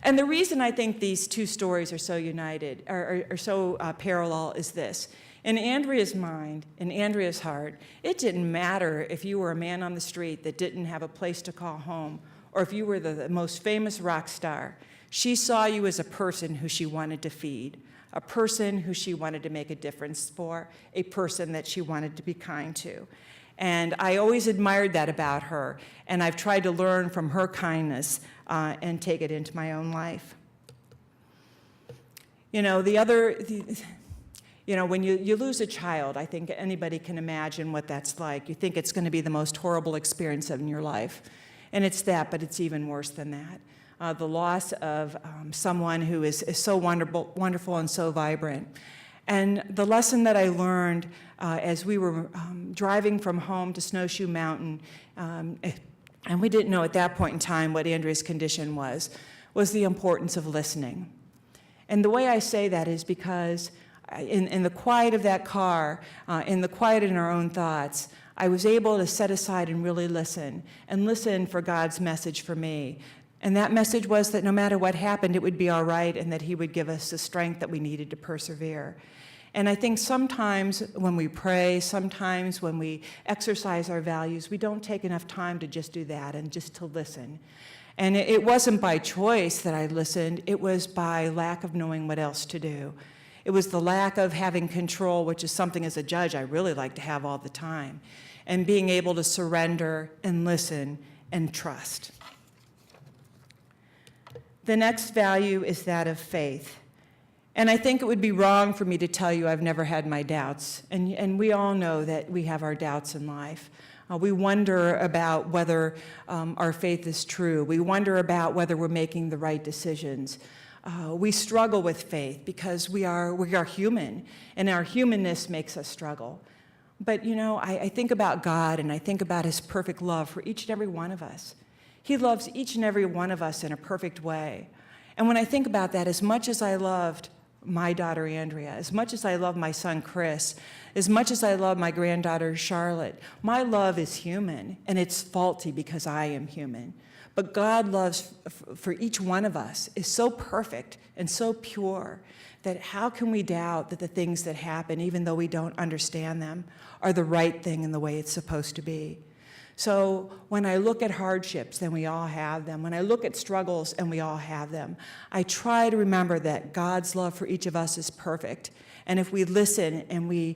And the reason I think these two stories are so united, are so parallel, is this. In Andrea's mind, in Andrea's heart, it didn't matter if you were a man on the street that didn't have a place to call home, or if you were the most famous rock star. She saw you as a person who she wanted to feed, a person who she wanted to make a difference for, a person that she wanted to be kind to. And I always admired that about her, and I've tried to learn from her kindness and take it into my own life. You know, when you lose a child, I think anybody can imagine what that's like. You think it's going to be the most horrible experience in your life. And it's that, but it's even worse than that. The loss of someone who is so wonderful and so vibrant. And the lesson that I learned as we were driving from home to Snowshoe Mountain, and we didn't know at that point in time what Andrea's condition was the importance of listening. And the way I say that is because in the quiet of that car, in the quiet in our own thoughts, I was able to set aside and really listen, and listen for God's message for me. And that message was that no matter what happened, it would be all right, and that He would give us the strength that we needed to persevere. And I think sometimes when we pray, sometimes when we exercise our values, we don't take enough time to just do that and just to listen. And it wasn't by choice that I listened, it was by lack of knowing what else to do. It was the lack of having control, which is something as a judge I really like to have all the time, and being able to surrender and listen and trust. The next value is that of faith. And I think it would be wrong for me to tell you I've never had my doubts. And we all know that we have our doubts in life. We wonder about whether our faith is true. We wonder about whether we're making the right decisions. We struggle with faith because we are human, and our humanness makes us struggle. But you know, I think about God, and I think about His perfect love for each and every one of us. He loves each and every one of us in a perfect way. And when I think about that, as much as I loved my daughter Andrea, as much as I love my son Chris, as much as I love my granddaughter Charlotte, my love is human, and it's faulty because I am human. But God loves for each one of us is so perfect and so pure that how can we doubt that the things that happen, even though we don't understand them, are the right thing and the way it's supposed to be? So when I look at hardships, then we all have them. When I look at struggles, and we all have them, I try to remember that God's love for each of us is perfect. And if we listen and we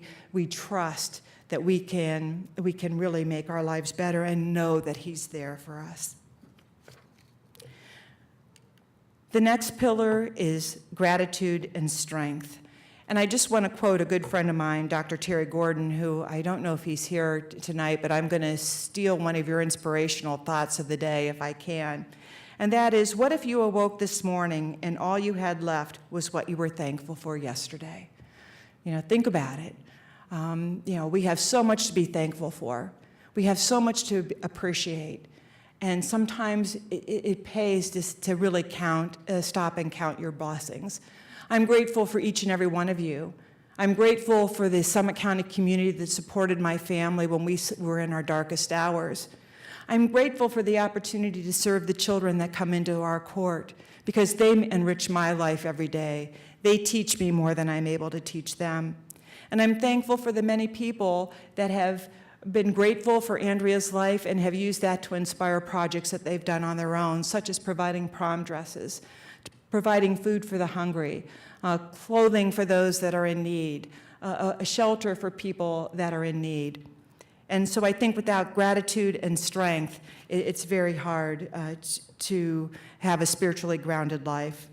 trust that we can really make our lives better and know that He's there for us. The next pillar is gratitude and strength. And I just want to quote a good friend of mine, Dr. Terry Gordon, who I don't know if he's here tonight, but I'm going to steal one of your inspirational thoughts of the day if I can. And that is, what if you awoke this morning and all you had left was what you were thankful for yesterday? You know, think about it. We have so much to be thankful for. We have so much to appreciate. And sometimes it pays to really stop and count your blessings. I'm grateful for each and every one of you. I'm grateful for the Summit County community that supported my family when we were in our darkest hours. I'm grateful for the opportunity to serve the children that come into our court because they enrich my life every day. They teach me more than I'm able to teach them. And I'm thankful for the many people that have been grateful for Andrea's life and have used that to inspire projects that they've done on their own, such as providing prom dresses, providing food for the hungry, clothing for those that are in need, a shelter for people that are in need. And so I think without gratitude and strength, it's very hard to have a spiritually grounded life.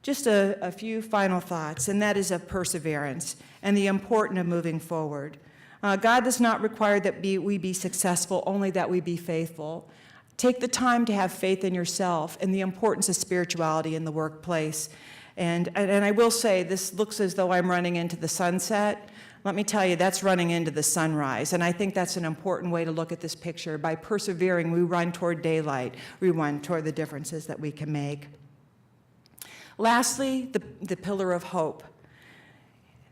Just a few final thoughts, and that is of perseverance and the importance of moving forward. God does not require that we be successful, only that we be faithful. Take the time to have faith in yourself and the importance of spirituality in the workplace. And I will say, this looks as though I'm running into the sunset. Let me tell you, that's running into the sunrise. And I think that's an important way to look at this picture. By persevering, we run toward daylight. We run toward the differences that we can make. Lastly, the pillar of hope.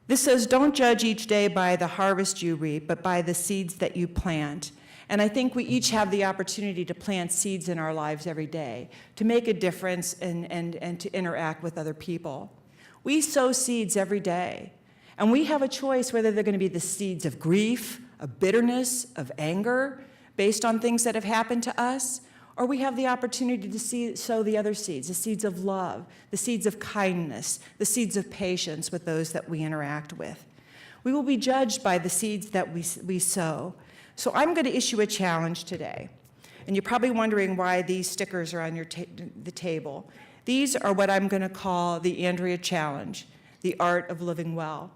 This says, don't judge each day by the harvest you reap, but by the seeds that you plant. And I think we each have the opportunity to plant seeds in our lives every day, to make a difference and to interact with other people. We sow seeds every day, and we have a choice whether they're going to be the seeds of grief, of bitterness, of anger, based on things that have happened to us, or we have the opportunity to sow the other seeds, the seeds of love, the seeds of kindness, the seeds of patience with those that we interact with. We will be judged by the seeds that we sow. So I'm going to issue a challenge today. And you're probably wondering why these stickers are on the table. These are what I'm going to call the Andrea Challenge, the art of living well.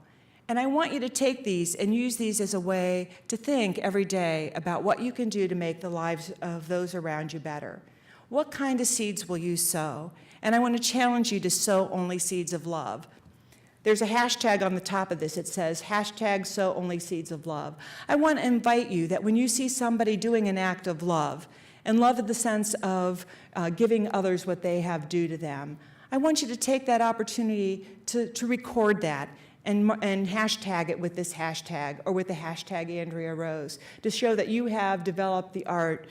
And I want you to take these and use these as a way to think every day about what you can do to make the lives of those around you better. What kind of seeds will you sow? And I want to challenge you to sow only seeds of love. There's a hashtag on the top of this. It says, hashtag sow only seeds of love. I want to invite you that when you see somebody doing an act of love, and love in the sense of giving others what they have due to them, I want you to take that opportunity to record that and hashtag it with this hashtag or with the hashtag Andrea Rose to show that you have developed the art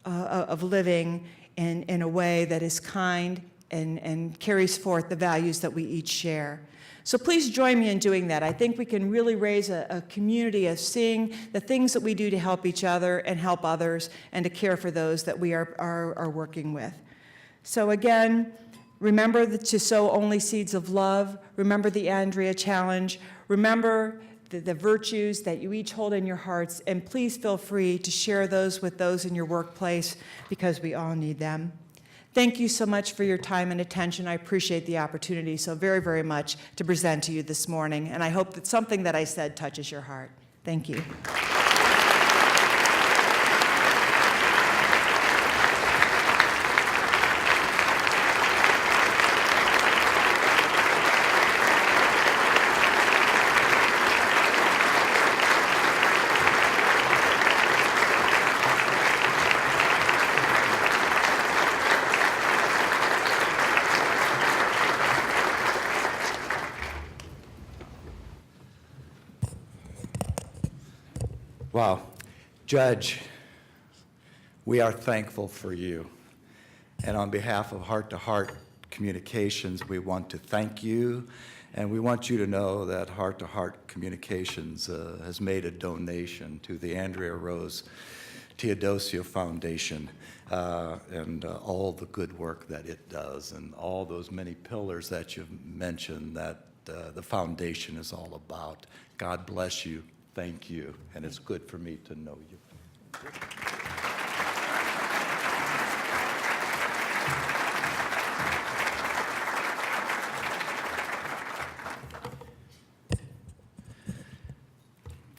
of living in a way that is kind and carries forth the values that we each share. So please join me in doing that. I think we can really raise a community of seeing the things that we do to help each other and help others and to care for those that we are working with. So again, remember to sow only seeds of love. Remember the Andrea Challenge. Remember the virtues that you each hold in your hearts, and please feel free to share those with those in your workplace because we all need them. Thank you so much for your time and attention. I appreciate the opportunity so very, very much to present to you this morning, and I hope that something that I said touches your heart. Thank you. Wow. Judge, we are thankful for you. And on behalf of Heart to Heart Communications, we want to thank you. And we want you to know that Heart to Heart Communications has made a donation to the Andrea Rose Teodosio Foundation and all the good work that it does and all those many pillars that you've mentioned that the foundation is all about. God bless you. Thank you, and it's good for me to know you.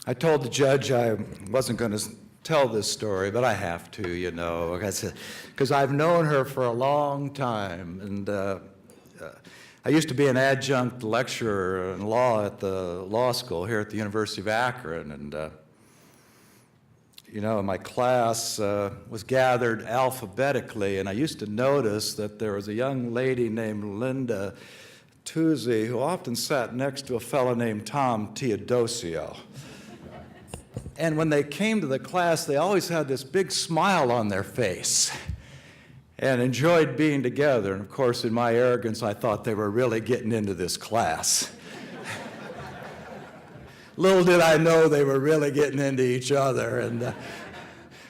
I told the judge I wasn't going to tell this story, but I have to, you know, because I've known her for a long time, and I used to be an adjunct lecturer in law at the law school here at the University of Akron, and you know, my class was gathered alphabetically, and I used to notice that there was a young lady named Linda Tucci, who often sat next to a fellow named Tom Teodosio. And when they came to the class, they always had this big smile on their face and enjoyed being together. And of course, in my arrogance, I thought they were really getting into this class. Little did I know they were really getting into each other. And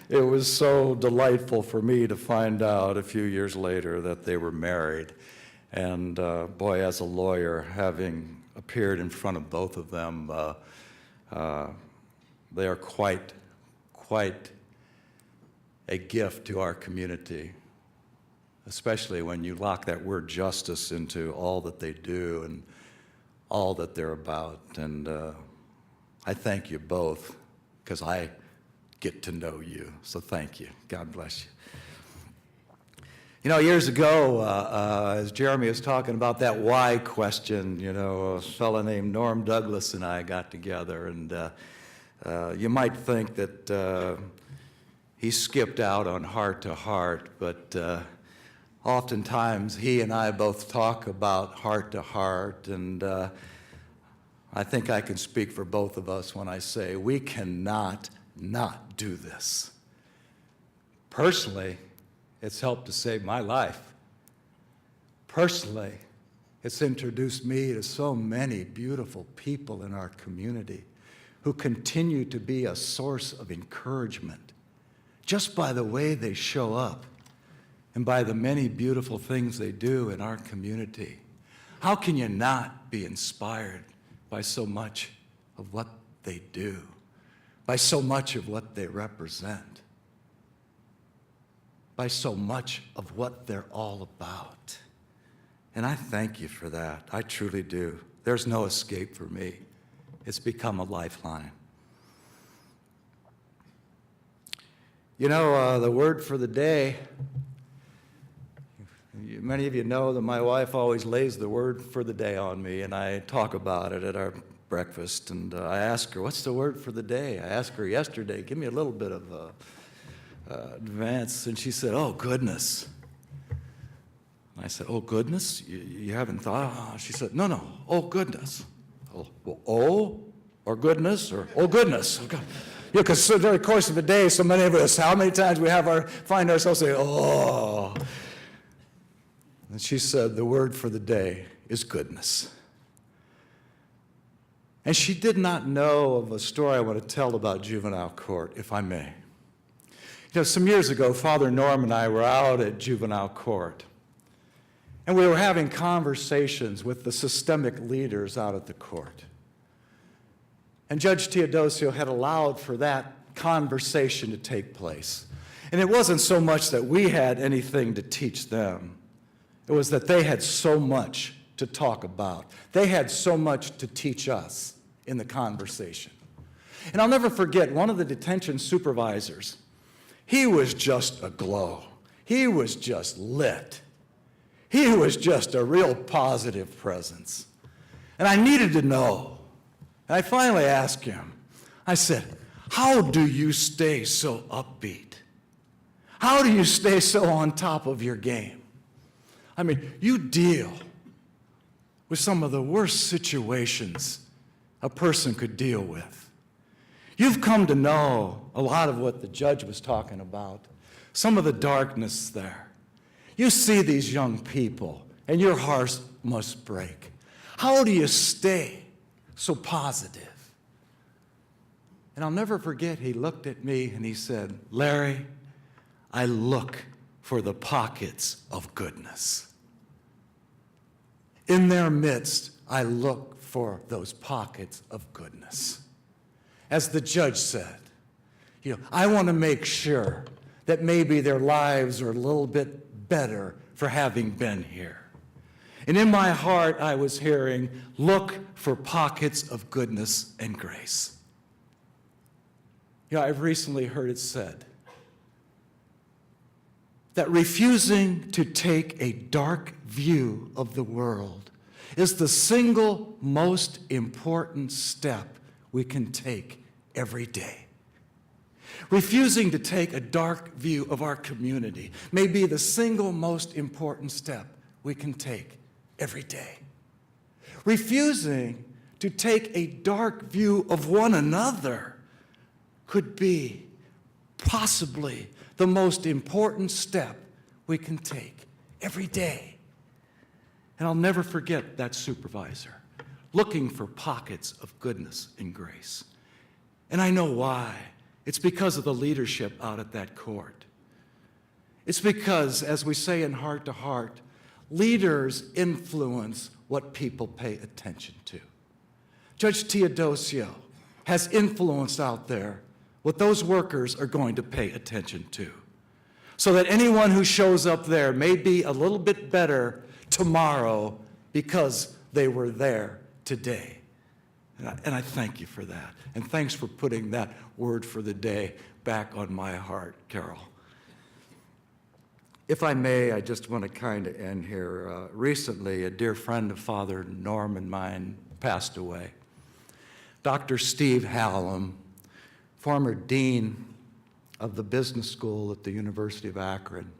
it was so delightful for me to find out a few years later that they were married. And boy, as a lawyer, having appeared in front of both of them, they are quite a gift to our community, especially when you lock that word justice into all that they do and all that they're about. And I thank you both, because I get to know you. So thank you. God bless you. You know, years ago, as Jeremy was talking about that why question, you know, a fellow named Norm Douglas and I got together, and you might think that he skipped out on Heart to Heart, but oftentimes he and I both talk about Heart to Heart, and I think I can speak for both of us when I say we cannot not do this. Personally, it's helped to save my life. Personally, it's introduced me to so many beautiful people in our community who continue to be a source of encouragement just by the way they show up and by the many beautiful things they do in our community. How can you not be inspired by so much of what they do, by so much of what they represent, by so much of what they're all about? And I thank you for that. I truly do. There's no escape for me. It's become a lifeline. You know, the word for the day, many of you know that my wife always lays the word for the day on me, and I talk about it at our breakfast, and I ask her, what's the word for the day? I asked her yesterday, give me a little bit of advance, and she said, oh, goodness. And I said, oh, goodness? You haven't thought? Oh. She said, no, oh, goodness. Oh, well, oh, or goodness, or oh, goodness. Yeah, because during the course of the day, so many of us, how many times we find ourselves saying, oh. And she said, the word for the day is goodness. And she did not know of a story I want to tell about juvenile court, if I may. You know, some years ago, Father Norm and I were out at juvenile court, and we were having conversations with the systemic leaders out at the court. And Judge Teodosio had allowed for that conversation to take place. And it wasn't so much that we had anything to teach them. It was that they had so much to talk about. They had so much to teach us in the conversation. And I'll never forget, one of the detention supervisors, he was just aglow. He was just lit. He was just a real positive presence. And I needed to know. And I finally asked him, I said, how do you stay so upbeat? How do you stay so on top of your game? I mean, you deal with some of the worst situations a person could deal with. You've come to know a lot of what the judge was talking about, some of the darkness there. You see these young people, and your heart must break. How do you stay so positive? And I'll never forget, he looked at me and he said, Larry, I look for the pockets of goodness. In their midst, I look for those pockets of goodness. As the judge said, you know, I want to make sure that maybe their lives are a little bit better for having been here. And in my heart, I was hearing, look for pockets of goodness and grace. You know, I've recently heard it said that refusing to take a dark view of the world is the single most important step we can take every day. Refusing to take a dark view of our community may be the single most important step we can take every day. Refusing to take a dark view of one another could be possibly the most important step we can take every day. And I'll never forget that supervisor looking for pockets of goodness and grace. And I know why. It's because of the leadership out at that court. It's because, as we say in Heart to Heart, leaders influence what people pay attention to. Judge Teodosio has influenced out there what those workers are going to pay attention to, so that anyone who shows up there may be a little bit better tomorrow because they were there today. And I thank you for that. And thanks for putting that word for the day back on my heart, Carol. If I may, I just want to kind of end here. Recently, a dear friend of Father Norm and mine passed away. Dr. Steve Hallam, former dean of the business school at the University of Akron.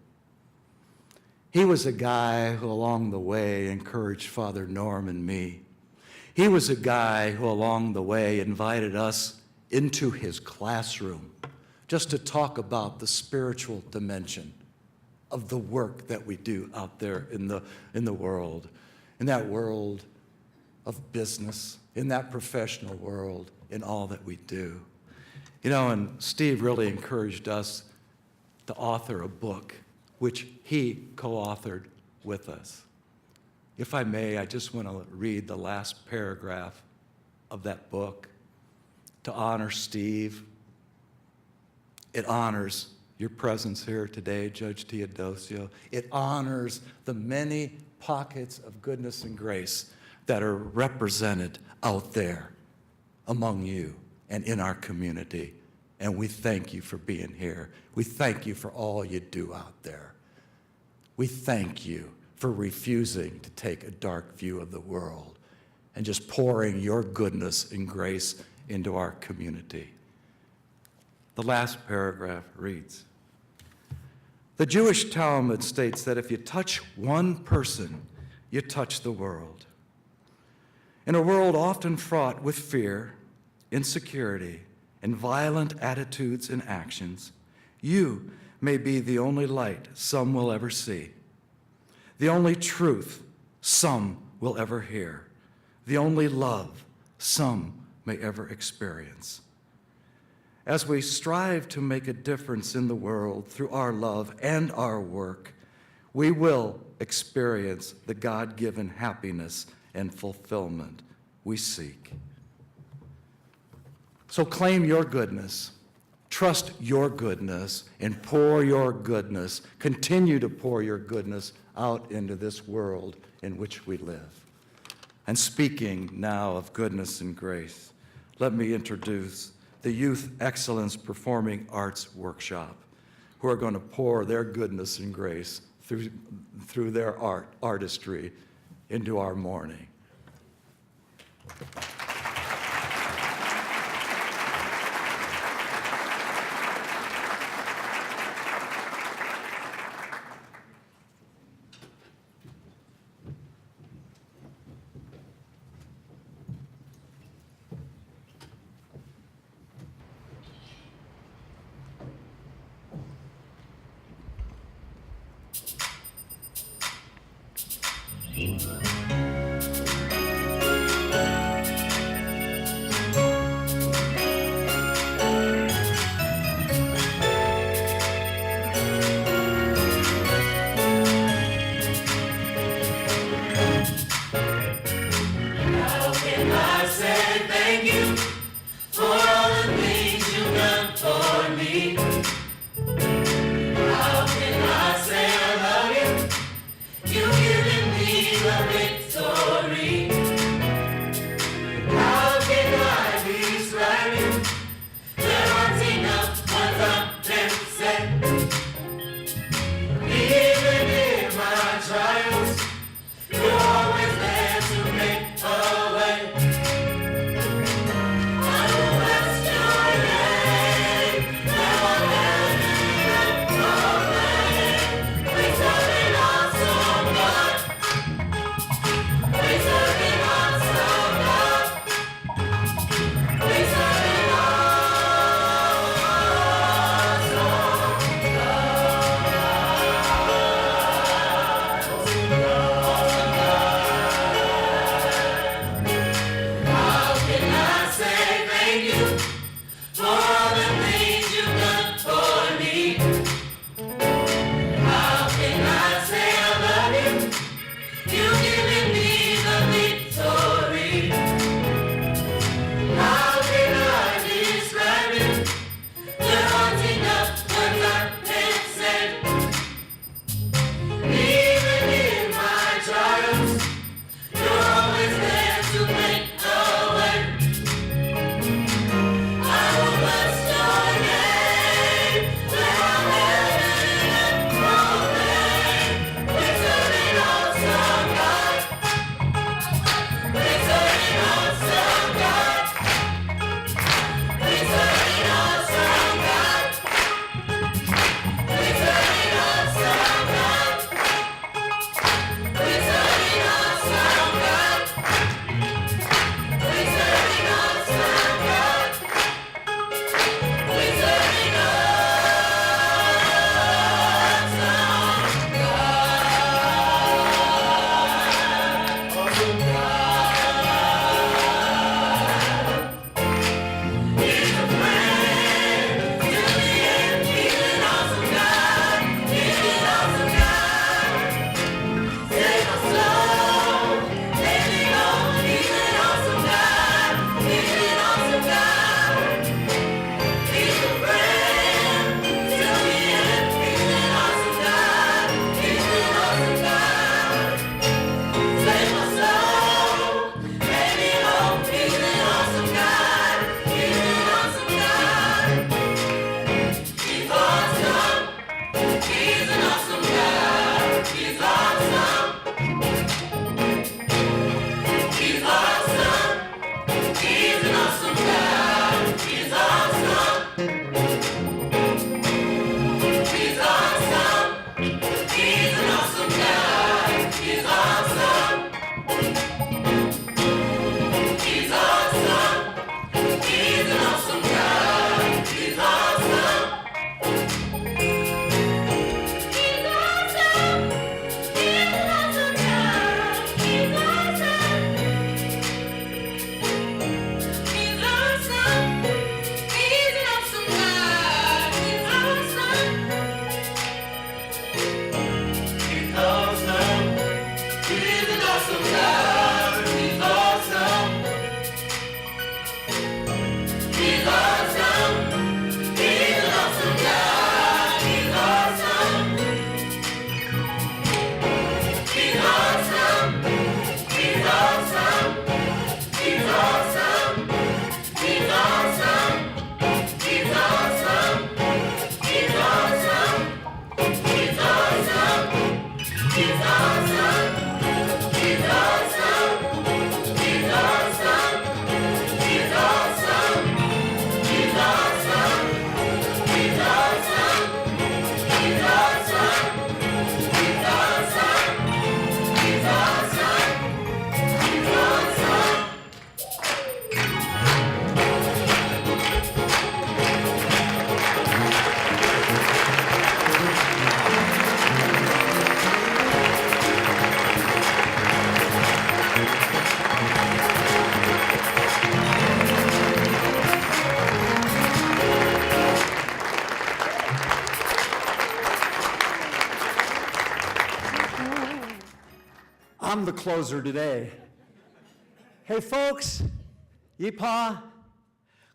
He was a guy who along the way encouraged Father Norm and me. He was a guy who along the way invited us into his classroom just to talk about the spiritual dimension of the work that we do out there in the world, in that world of business, in that professional world, in all that we do. You know, and Steve really encouraged us to author a book, which he co-authored with us. If I may, I just want to read the last paragraph of that book to honor Steve. It honors your presence here today, Judge Teodosio. It honors the many pockets of goodness and grace that are represented out there among you and in our community. And we thank you for being here. We thank you for all you do out there. We thank you for refusing to take a dark view of the world and just pouring your goodness and grace into our community. The last paragraph reads, the Jewish Talmud states that if you touch one person, you touch the world. In a world often fraught with fear, insecurity, and violent attitudes and actions, you may be the only light some will ever see, the only truth some will ever hear, the only love some may ever experience. As we strive to make a difference in the world through our love and our work, we will experience the God-given happiness and fulfillment we seek. So claim your goodness, trust your goodness, and pour your goodness, continue to pour your goodness out into this world in which we live. And speaking now of goodness and grace, let me introduce the Youth Excellence Performing Arts Workshop, who are going to pour their goodness and grace through their artistry into our morning. You've given me the victory. I'm the closer today. Hey folks, Yeepaw,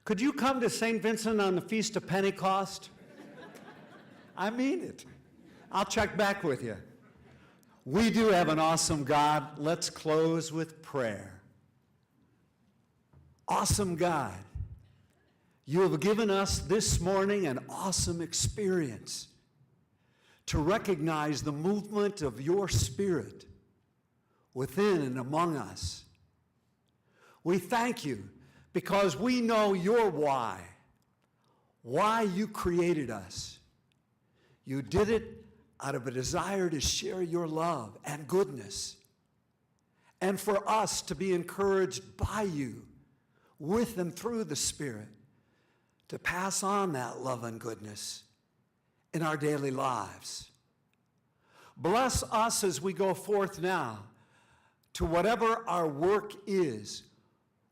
could you come to St. Vincent on the Feast of Pentecost? I mean it. I'll check back with you. We do have an awesome God. Let's close with prayer. Awesome God, you have given us this morning an awesome experience to recognize the movement of your Spirit within and among us. We thank you because we know your why you created us. You did it out of a desire to share your love and goodness, and for us to be encouraged by you with and through the Spirit to pass on that love and goodness in our daily lives. Bless us as we go forth now to whatever our work is,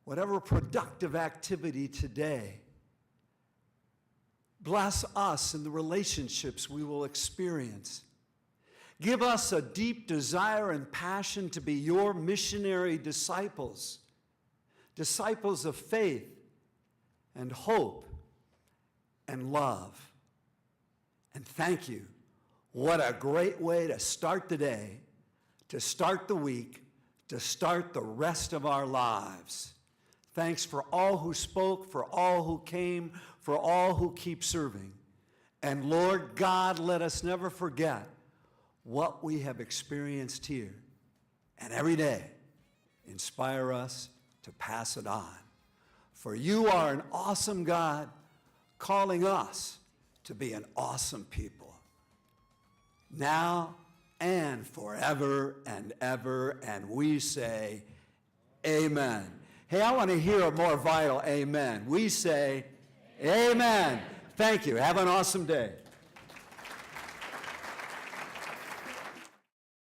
whatever productive activity today. Bless us in the relationships we will experience. Give us a deep desire and passion to be your missionary disciples, disciples of faith and hope and love. And thank you. What a great way to start the day, to start the week, to start the rest of our lives. Thanks for all who spoke, for all who came, for all who keep serving. And Lord God, let us never forget what we have experienced here. And every day, inspire us to pass it on. For you are an awesome God, calling us to be an awesome people. Now and forever and ever, and we say, amen. Hey, I want to hear a more vital amen. We say, amen. Thank you. Have an awesome day.